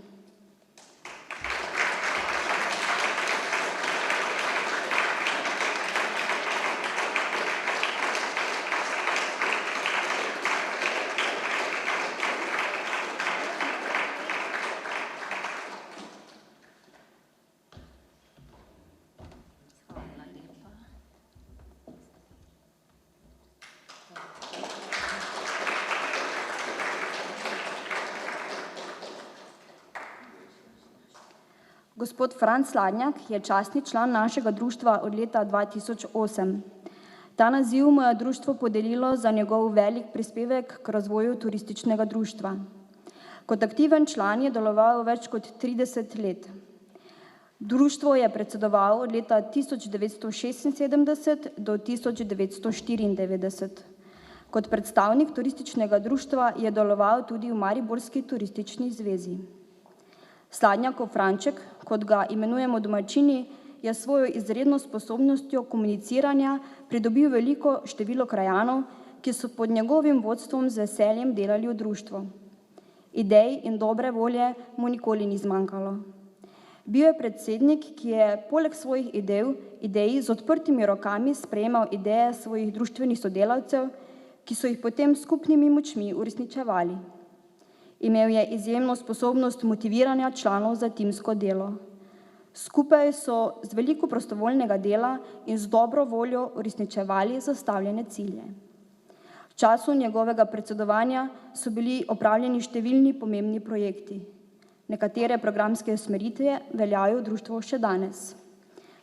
[SPEAKER 1] Gospod Franc Ladnjak je častni član našega društva od leta 2008. Ta naziv mu je društvo podelilo za njegov velik prispevek k razvoju turističnega društva. Kot aktiven član je deloval več kot 30 let. Društvo je predsedoval od leta 1976 do 1994. Kot predstavnik turističnega društva je deloval tudi v Mariborski turistični zvezi. Sladnjakov Franček, kot ga imenujemo domačini, je svojo izredno sposobnostjo komuniciranja pridobil veliko število krajanov, ki so pod njegovim vodstvom z veseljem delali v društvu. Idej in dobre volje mu nikoli ni zmanjkalo. Bil je predsednik, ki je poleg svojih idej z odprtimi rokami sprejemal ideje svojih društvenih sodelavcev, ki so jih potem skupnimi močmi uresničevali. Imel je izjemno sposobnost motiviranja članov za timsko delo. Skupaj so z veliko prostovoljnega dela in z dobro voljo uresničevali zastavljene cilje. V času njegovega predsedovanja so bili opravljeni številni pomembni projekti. Nekatere programske usmeritve veljajo v društvu še danes.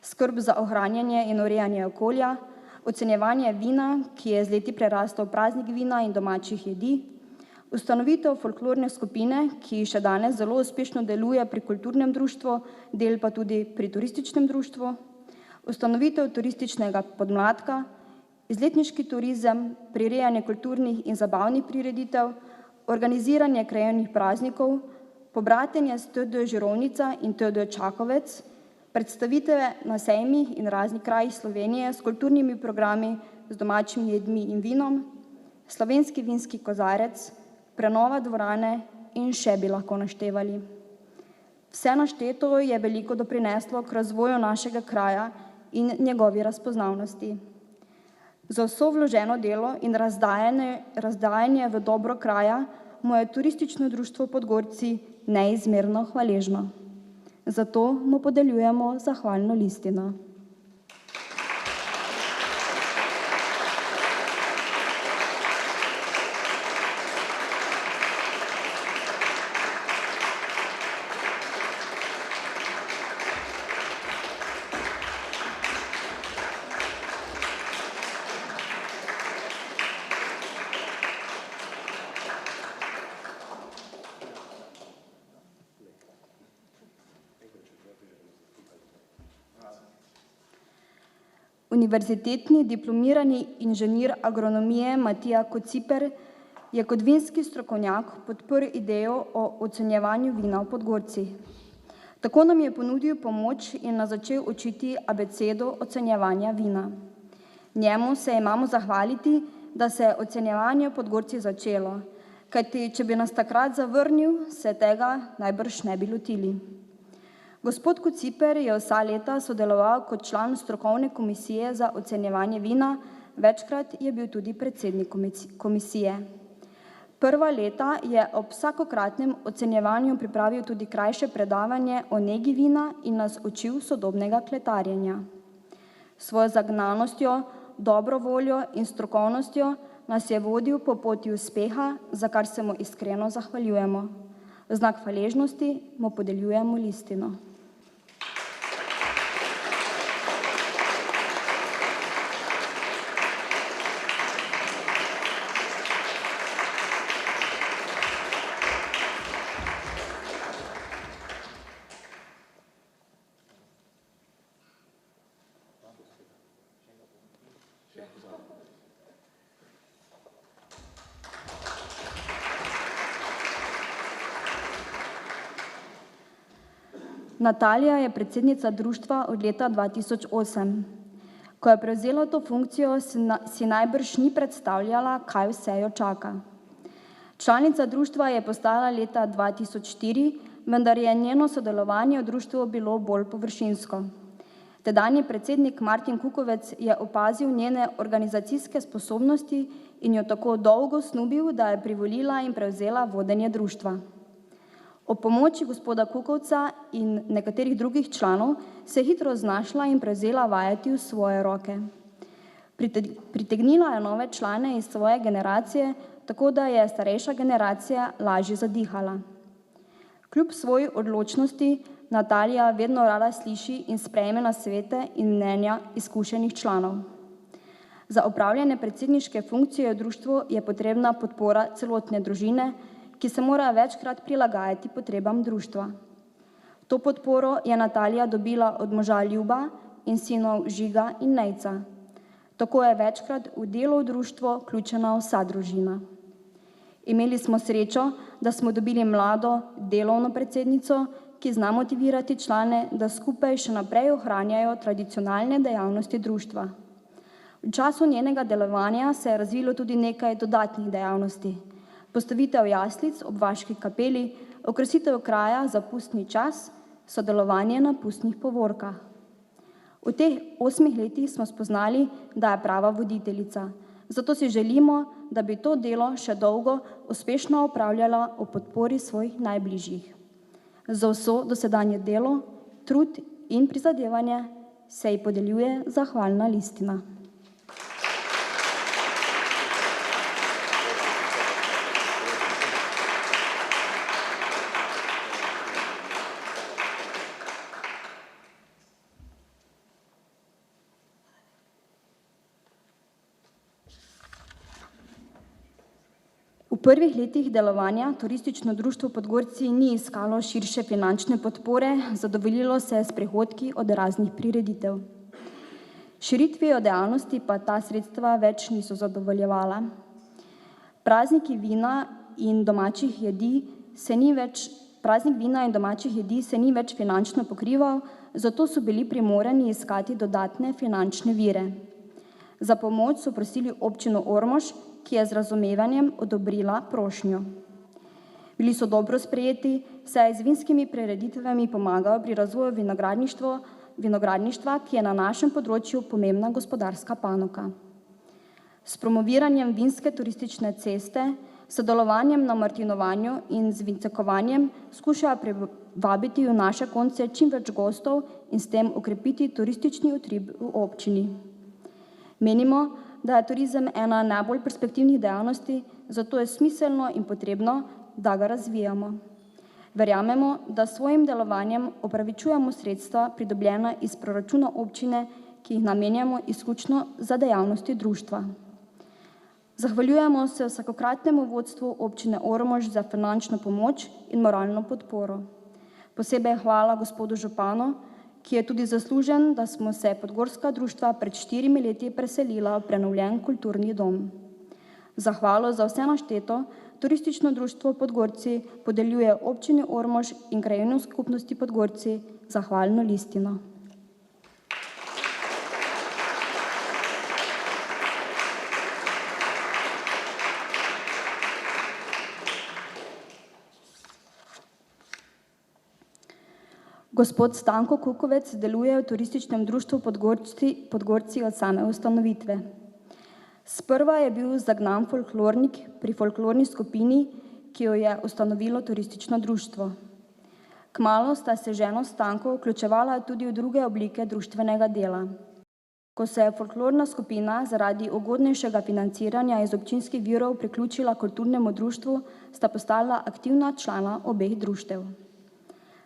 [SPEAKER 1] Skrb za ohranjanje in urejanje okolja, ocenjevanje vina, ki je z leti prerastel praznik vina in domačih jedi, ustanovitev folklorne skupine, ki še danes zelo uspešno deluje pri kulturnem društvu, del pa tudi pri turističnem društvu, ustanovitev turističnega podmladka, izletniški turizem, prirejanje kulturnih in zabavnih prireditev, organiziranje krajevnih praznikov, pobratenje s TD Žirovnica in TD Čakovec, predstavitve na sejmih in raznih krajih Slovenije s kulturnimi programi, z domačimi jedmi in vinom, slovenski vinski kozarec, prenova dvorane in še bi lahko naštevali. Vse našteto je veliko doprineslo k razvoju našega kraja in njegovi razpoznavnosti. Za vso vloženo delo in razdajanje v dobro kraja mu je Turistično društvo Podgorci neizmerno hvaležno. Zato mu podeljujemo zahvalno listino. Univerzitetni diplomirani inženir agronomije Matija Kociper je kot vinski strokovnjak podprl idejo o ocenjevanju vina v Podgorci. Tako nam je ponudil pomoč in nas začel učiti abecedo ocenjevanja vina. Njemu se imamo zahvaliti, da se je ocenjevanje v Podgorci začelo, kajti če bi nas takrat zavrnil, se tega najbrž ne bi lotili. Gospod Kociper je vsa leta sodeloval kot član strokovne komisije za ocenjevanje vina, večkrat je bil tudi predsednik komisije. Prva leta je ob vsakokratnem ocenjevanju pripravil tudi krajše predavanje o negi vina in nas učil sodobnega kletarjenja. Svojo zagnanostjo, dobro voljo in strokovnostjo nas je vodil po poti uspeha, za kar se mu iskreno zahvaljujemo. V znak hvaležnosti mu podeljujemo listino. Natalija je predsednica društva od leta 2008. Ko je prevzela to funkcijo, si najbrž ni predstavljala, kaj vse jo čaka. Članica društva je postala leta 2004, vendar je njeno sodelovanje v društvu bilo bolj površinsko. Tedanji predsednik Martin Kukovec je opazil njene organizacijske sposobnosti in jo tako dolgo snubil, da je privolila in prevzela vodenje društva. O pomoči gospoda Kukovca in nekaterih drugih članov se je hitro znašla in prevzela vajeti v svoje roke. Pritegnila je nove člane iz svoje generacije, tako da je starejša generacija lažje zadihala. Kljub svoji odločnosti Natalija vedno rada sliši in sprejme nasvete in mnenja izkušenih članov. Za opravljanje predsedniške funkcije v društvu je potrebna podpora celotne družine, ki se mora večkrat prilagajati potrebam društva. To podporo je Natalija dobila od moža Ljuba in sinov Žiga in Nejca. Tako je večkrat v delo v društvo vključena vsa družina. Imeli smo srečo, da smo dobili mlado, delovno predsednico, ki zna motivirati člane, da skupaj še naprej ohranjajo tradicionalne dejavnosti društva. V času njenega delovanja se je razvilo tudi nekaj dodatnih dejavnosti. Postavitev jaslic ob vaški kapeli, okrasitev kraja za pustni čas, sodelovanje na pustnih povorkah. V teh 8 letih smo spoznali, da je prava voditeljica. Zato si želimo, da bi to delo še dolgo uspešno opravljala v podpori svojih najbližjih. Za vso dosedanje delo, trud in prizadevanje se ji podeljuje zahvalna listina. V prvih letih delovanja Turistično društvo Podgorci ni iskalo širše finančne podpore, zadovoljilo se je s prihodki od raznih prireditev. Širitvijo dejavnosti pa ta sredstva več niso zadovoljevala. Praznik vina in domačih jedi se ni več finančno pokrival, zato so bili primorani iskati dodatne finančne vire. Za pomoč so prosili občino Ormož ki je z razumevanjem odobrila prošnjo. Bili so dobro sprejeti, saj z vinskimi prireditvami pomagajo pri razvoju vinogradništva, ki je na našem področju pomembna gospodarska panoga. S promoviranjem vinske turistične ceste, sodelovanjem na martinovanju in z vincekovanjem skušajo privabiti v naše konce čim več gostov in s tem okrepiti turistični utrip v občini. Menimo, da je turizem ena najbolj perspektivnih dejavnosti, zato je smiselno in potrebno, da ga razvijamo. Verjamemo, da s svojim delovanjem opravičujemo sredstva pridobljena iz proračuna občine, ki jih namenjamo izključno za dejavnosti društva. Zahvaljujemo se vsakokratnemu vodstvu občine Ormož za finančno pomoč in moralno podporo. Posebej hvala gospodu županu, ki je tudi zaslužen, da smo se podgorska društva pred 4 leti preselila v prenovljen kulturni dom. Zahvalo za vse našteto Turistično društvo Podgorci podeljuje občini Ormož in krajevni skupnosti Podgorci zahvalno listino. Gospod Stanko Kukovec deluje v Turističnem društvu Podgorci od same ustanovitve. Sprva je bil zagnan folklornik pri folklorni skupini, ki jo je ustanovilo turistično društvo. Kmalu sta se ženo Stanko vključevala tudi v druge oblike društvenega dela. Ko se je folklorna skupina zaradi ugodnejšega financiranja iz občinskih virov priključila kulturnemu društvu, sta postala aktivna člana obeh društev.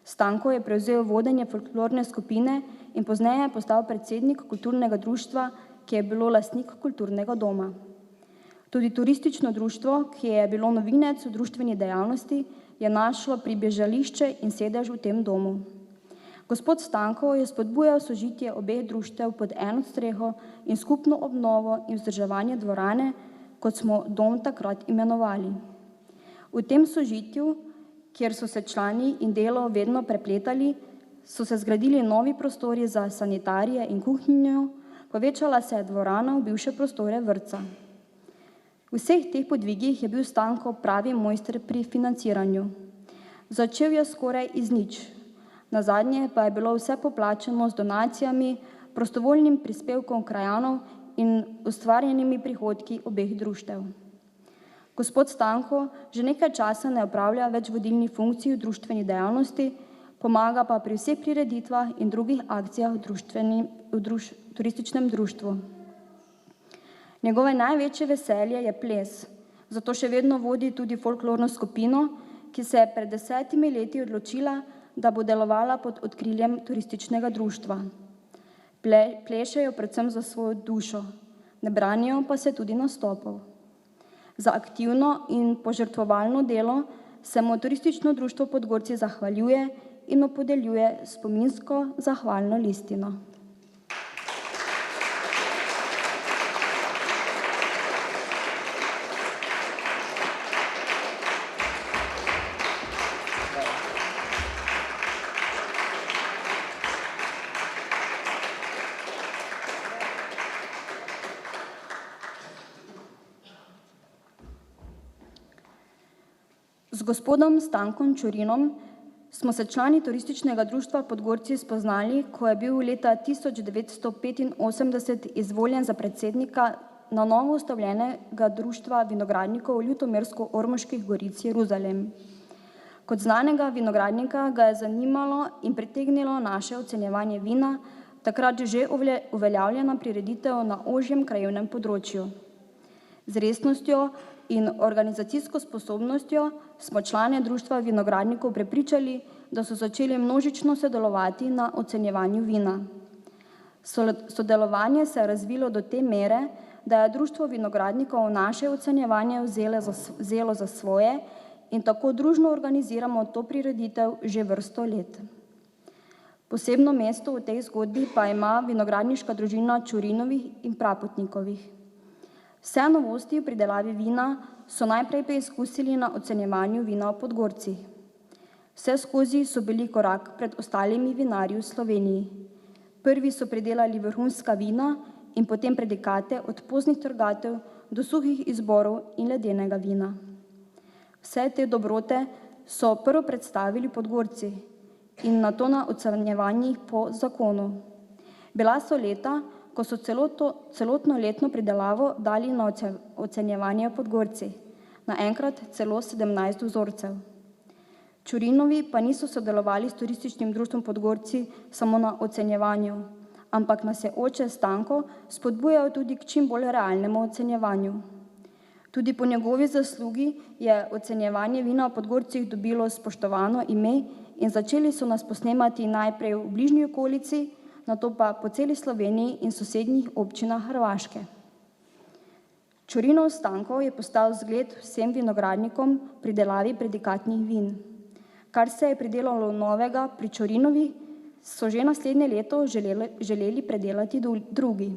[SPEAKER 1] Stanko je prevzel vodenje folklorne skupine in pozneje postal predsednik kulturnega društva, ki je bilo lastnik kulturnega doma. Tudi turistično društvo, ki je bilo novinec v društveni dejavnosti, je našlo pribežališče in sedež v tem domu. Gospod Stanko je spodbujal sožitje obeh društev pod eno streho in skupno obnovo in vzdrževanje dvorane, kot smo dom takrat imenovali. V tem sožitju, kjer so se člani in delo vedno prepletali, so se zgradili novi prostori za sanitarije in kuhinjo, povečala se je dvorana v bivše prostore vrtca. V vseh teh podvigih je bil Stanko pravi mojster pri financiranju. Začel je skoraj iz nič. Nazadnje pa je bilo vse poplačano z donacijami, prostovoljnim prispevkom krajanov in ustvarjenimi prihodki obeh društev. Gospod Stanko že nekaj časa ne opravlja več vodilnih funkcij v društveni dejavnosti, pomaga pa pri vseh prireditvah in drugih akcijah v turističnem društvu. Njegove največje veselje je ples, zato še vedno vodi tudi folklorno skupino, ki se je pred 10 leti odločila, da bo delovala pod okriljem turističnega društva. Plešejo predvsem za svojo dušo, ne branijo pa se tudi nastopov. Za aktivno in požrtvovalno delo se mu Turistično društvo Podgorci zahvaljuje in mu podeljuje spominsko zahvalno listino. Z gospodom Stankom Čurinom smo se člani Turističnega društva Podgorci spoznali, ko je bil leta 1985 izvoljen za predsednika na novo ustanovljenega društva vinogradnikov Ljutomersko-Ormoških goric Jeruzalem. Kot znanega vinogradnika ga je zanimalo in pritegnilo naše ocenjevanje vina, takrat že uveljavljena prireditev na ožjem krajevnem področju. Z resnostjo in organizacijsko sposobnostjo smo člane društva vinogradnikov prepričali, da so začeli množično sodelovati na ocenjevanju vina. Sodelovanje se je razvilo do te mere, da je društvo vinogradnikov naše ocenjevanje vzelo za svoje in tako družno organiziramo to prireditev že vrsto let. Posebno mesto v tej zgodbi pa ima vinogradniška družina Čurinovih in Prapotnikovih. Vse novosti v pridelavi vina so najprej preizkusili na ocenjevanju vina v Podgorcih. Vse skozi so bili korak pred ostalimi vinarji v Sloveniji. Prvi so pridelali vrhunska vina in potem predikate od poznih trgatev do suhih izborov in ledenega vina. Vse te dobrote so prvo predstavili Podgorci in nato na ocenjevanjih po zakonu. Bila so leta, ko so celotno letno pridelavo dali na ocenjevanje Podgorci, naenkrat celo 17 vzorcev. Čurinovi pa niso sodelovali s turističnim društvom Podgorci samo na ocenjevanju, ampak nas je oče Stanko spodbujal tudi k čim bolj realnemu ocenjevanju. Tudi po njegovi zaslugi je ocenjevanje vina v Podgorcih dobilo spoštovano ime in začeli so nas posnemati najprej v bližnji okolici, nato pa po celi Sloveniji in sosednjih občinah Hrvaške. Čurinov Stanko je postal zgled vsem vinogradnikom pri delavi predikatnih vin. Kar se je pridelalo novega pri Čurinovi, so že naslednje leto želeli predelati drugi.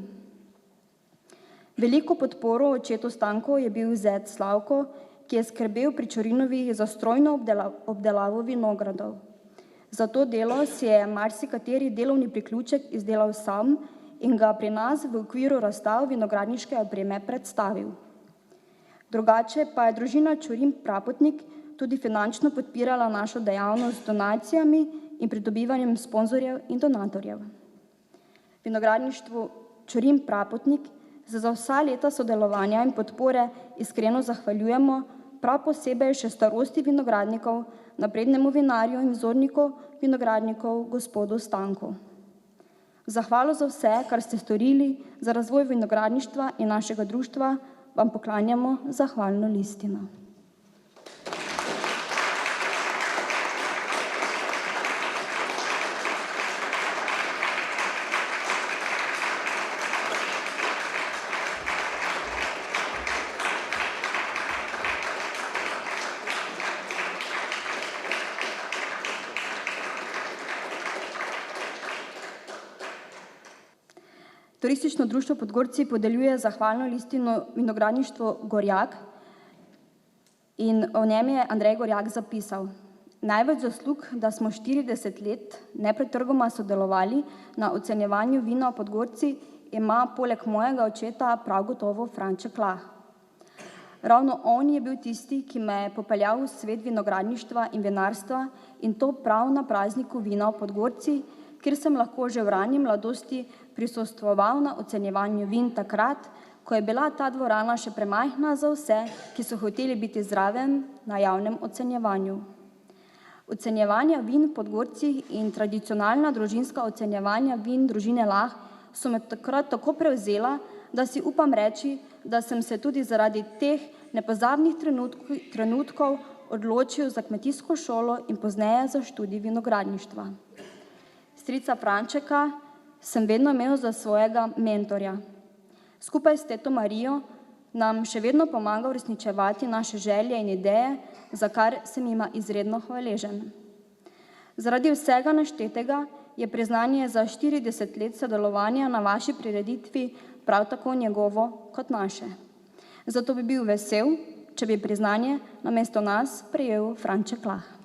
[SPEAKER 1] Veliko podporo očetu Stanko je bil zet Slavko, ki je skrbel pri Čurinovi za strojno obdelavo vinogradov. Za to delo si je marsikateri delovni priključek izdelal sam in ga pri nas v okviru razstav vinogradniške opreme predstavil. Drugače pa je družina Čurin Prapotnik tudi finančno podpirala našo dejavnost z donacijami in pridobivanjem sponzorjev in donatorjev. Vinogradništvu Čurin Prapotnik za vsa leta sodelovanja in podpore iskreno zahvaljujemo, prav posebej še starosti vinogradnikov, naprednemu vinarju in vzorniku vinogradnikov gospodu Stanku. Zahvalo za vse, kar ste storili za razvoj vinogradništva in našega društva, vam poklanjamo zahvalno listino. Turistično društvo Podgorci podeljuje zahvalno listino vinogradništvu Gorjak in o njem je Andrej Gorjak zapisal: Največ zaslug, da smo 40 let nepretrgoma sodelovali na ocenjevanju vina v Podgorci, ima poleg mojega očeta prav gotovo Franček Lah. Ravno on je bil tisti, ki me je popeljal v svet vinogradništva in vinarstva in to prav na prazniku vina v Podgorci, kjer sem lahko že v rani mladosti prisostvoval na ocenjevanju vin takrat, ko je bila ta dvorana še premajhna za vse, ki so hoteli biti zraven na javnem ocenjevanju. Ocenjevanja vin v Podgorcih in tradicionalna družinska ocenjevanja vin družine Lah so me takrat tako prevzela, da si upam reči, da sem se tudi zaradi teh nepozabnih trenutkov odločil za kmetijsko šolo in pozneje za študij vinogradništva. Strica Frančeka sem vedno imel za svojega mentorja. Skupaj s teto Marijo nam še vedno pomaga uresničevati naše želje in ideje, za kar sem jima izredno hvaležen. Zaradi vsega naštetega je priznanje za 40 let sodelovanja na vaši prireditvi prav tako njegovo kot naše. Zato bi bil vesel, če bi priznanje namesto nas prejel Franček Lah.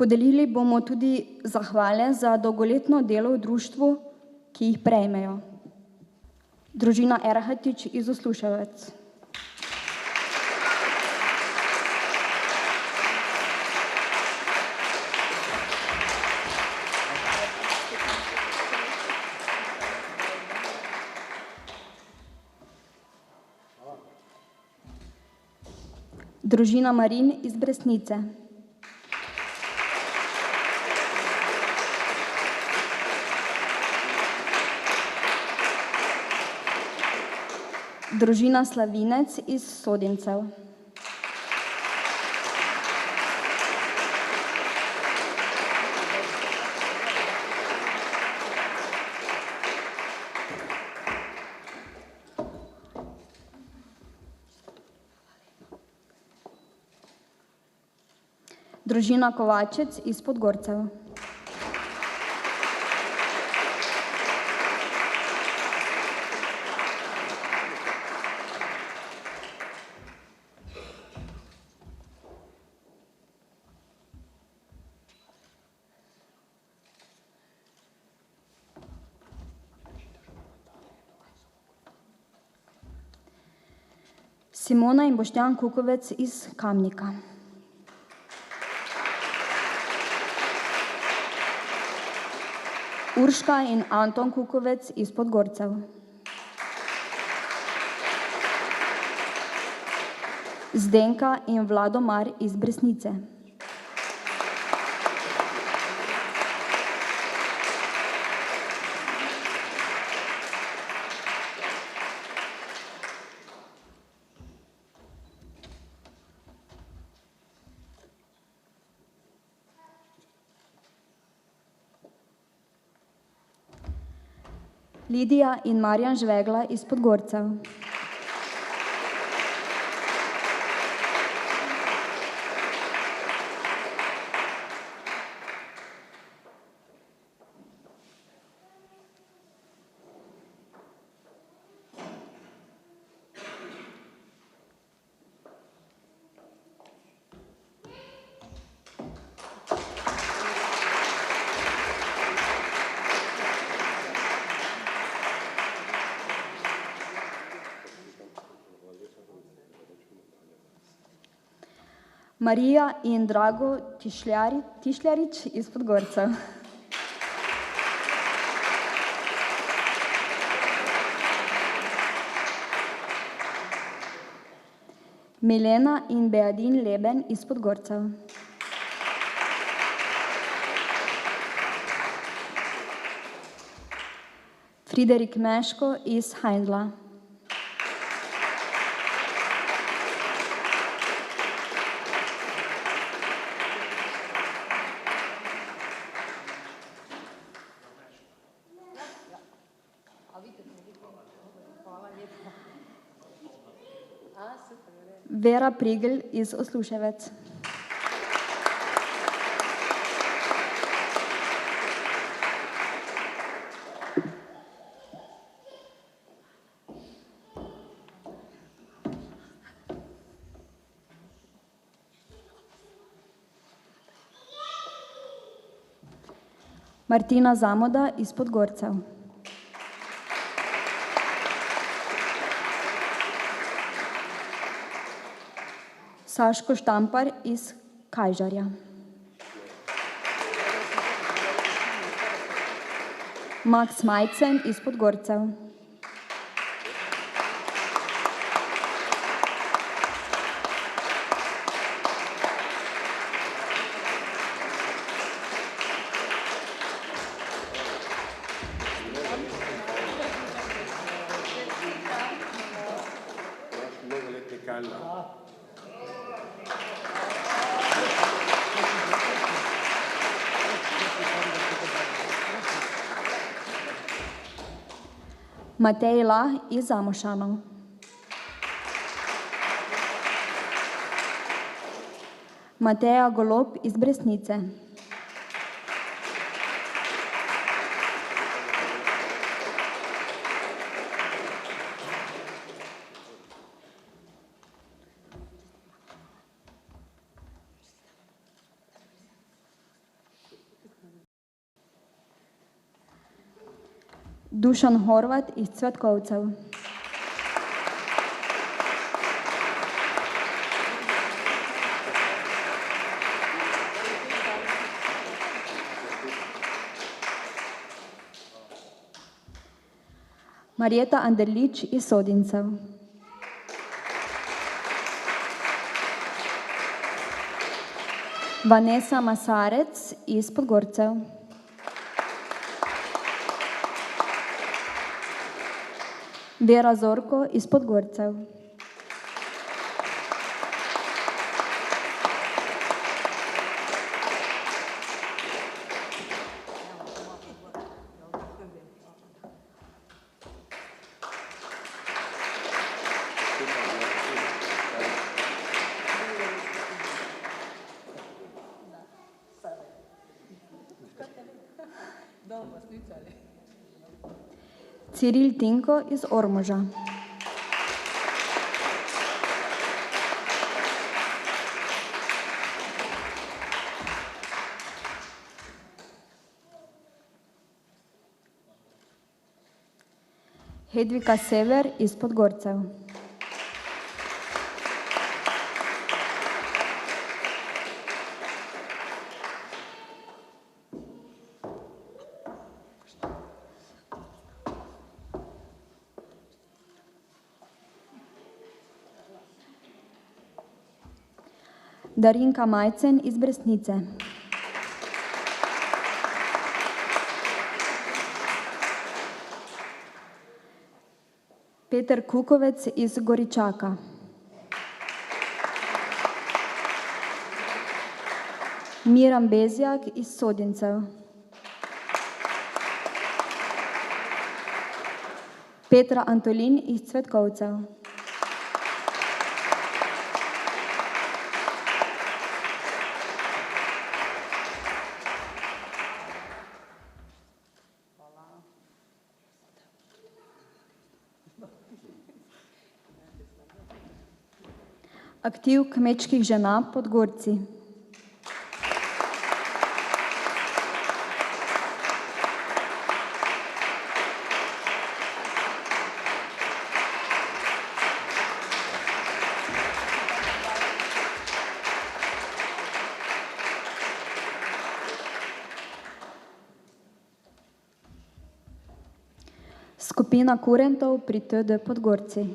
[SPEAKER 1] Podelili bomo tudi zahvale za dolgoletno delo v društvu, ki jih prejmejo. Družina Erhatič iz Osluševec. Družina Marin iz Bresnice. Družina Slavinec iz Sodincev. Družina Kovačec iz Podgorcev. Simona in Boštjan Kukovec iz Kamnika. Urška in Anton Kukovec iz Podgorcev. Zdenka in Vladomar iz Bresnice. Lidija in Marjan Žvegla iz Podgorcev. Marija in Drago Tišljarič iz Podgorcev. Milena in Beadin Leben iz Podgorcev. Friderik Meško iz Heindla. Vera Prigl iz Osluševec. Martina Zamoda iz Podgorcev. Saško Štampar iz Kajžarja. Max Majcen iz Podgorcev. Matej Lah iz Zamošanov. Mateja Golob iz Bresnice. Dušan Horvat iz Cvetkovcev. Marjeta Anderlič iz Sodincev. Vanessa Masarec iz Podgorcev. Vera Zorko iz Podgorcev. Ciril Tinko iz Ormoža. Hedvika Sever iz Podgorcev. Darinka Majcen iz Brestnice. Peter Kukovec iz Goričaka. Miran Bezjak iz Sodincev. Petra Antolin iz Cvetkovcev. Aktiv kmečkih žena Podgorci. Skupina kurentov pri TD Podgorci.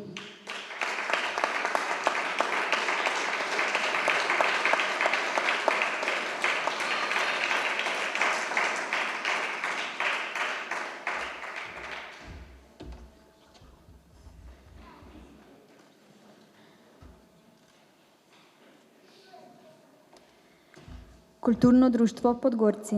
[SPEAKER 1] Kulturno društvo Podgorci.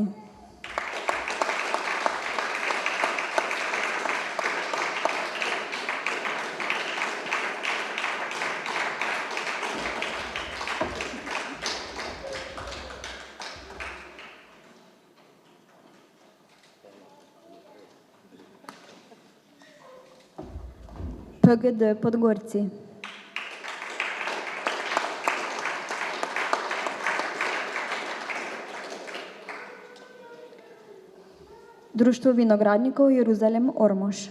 [SPEAKER 1] PGD Podgorci. Društvo vinogradnikov Jeruzalem Ormož.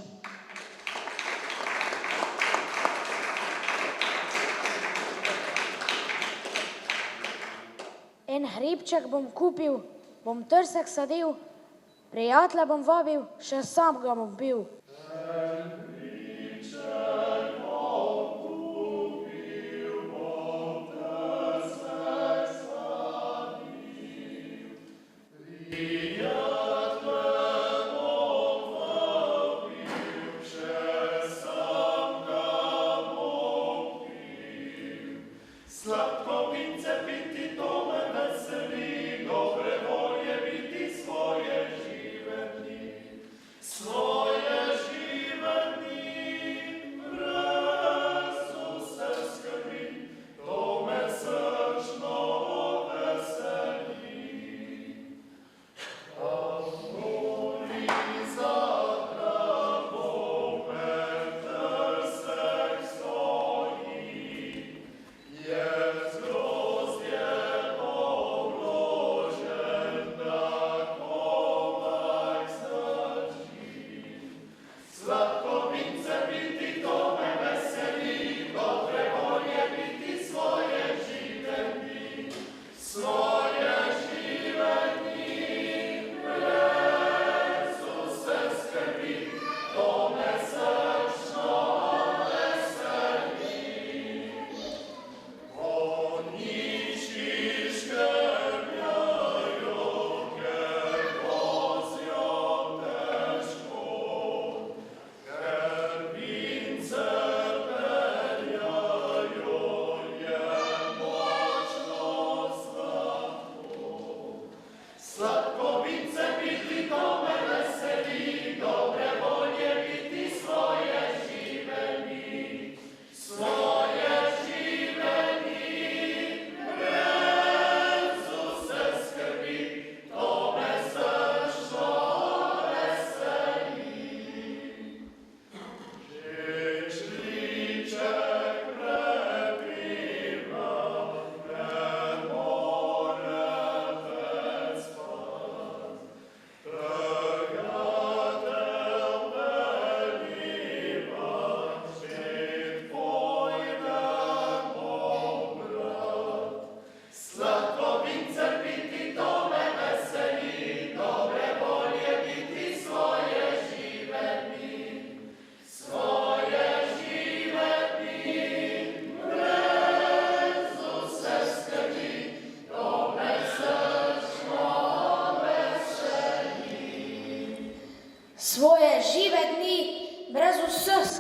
[SPEAKER 11] En hribček bom kupil, bom trsek sadil, prijatelja bom vabil, še sam ga bom pil.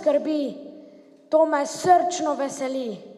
[SPEAKER 11] skrbi, to me srčno veseli.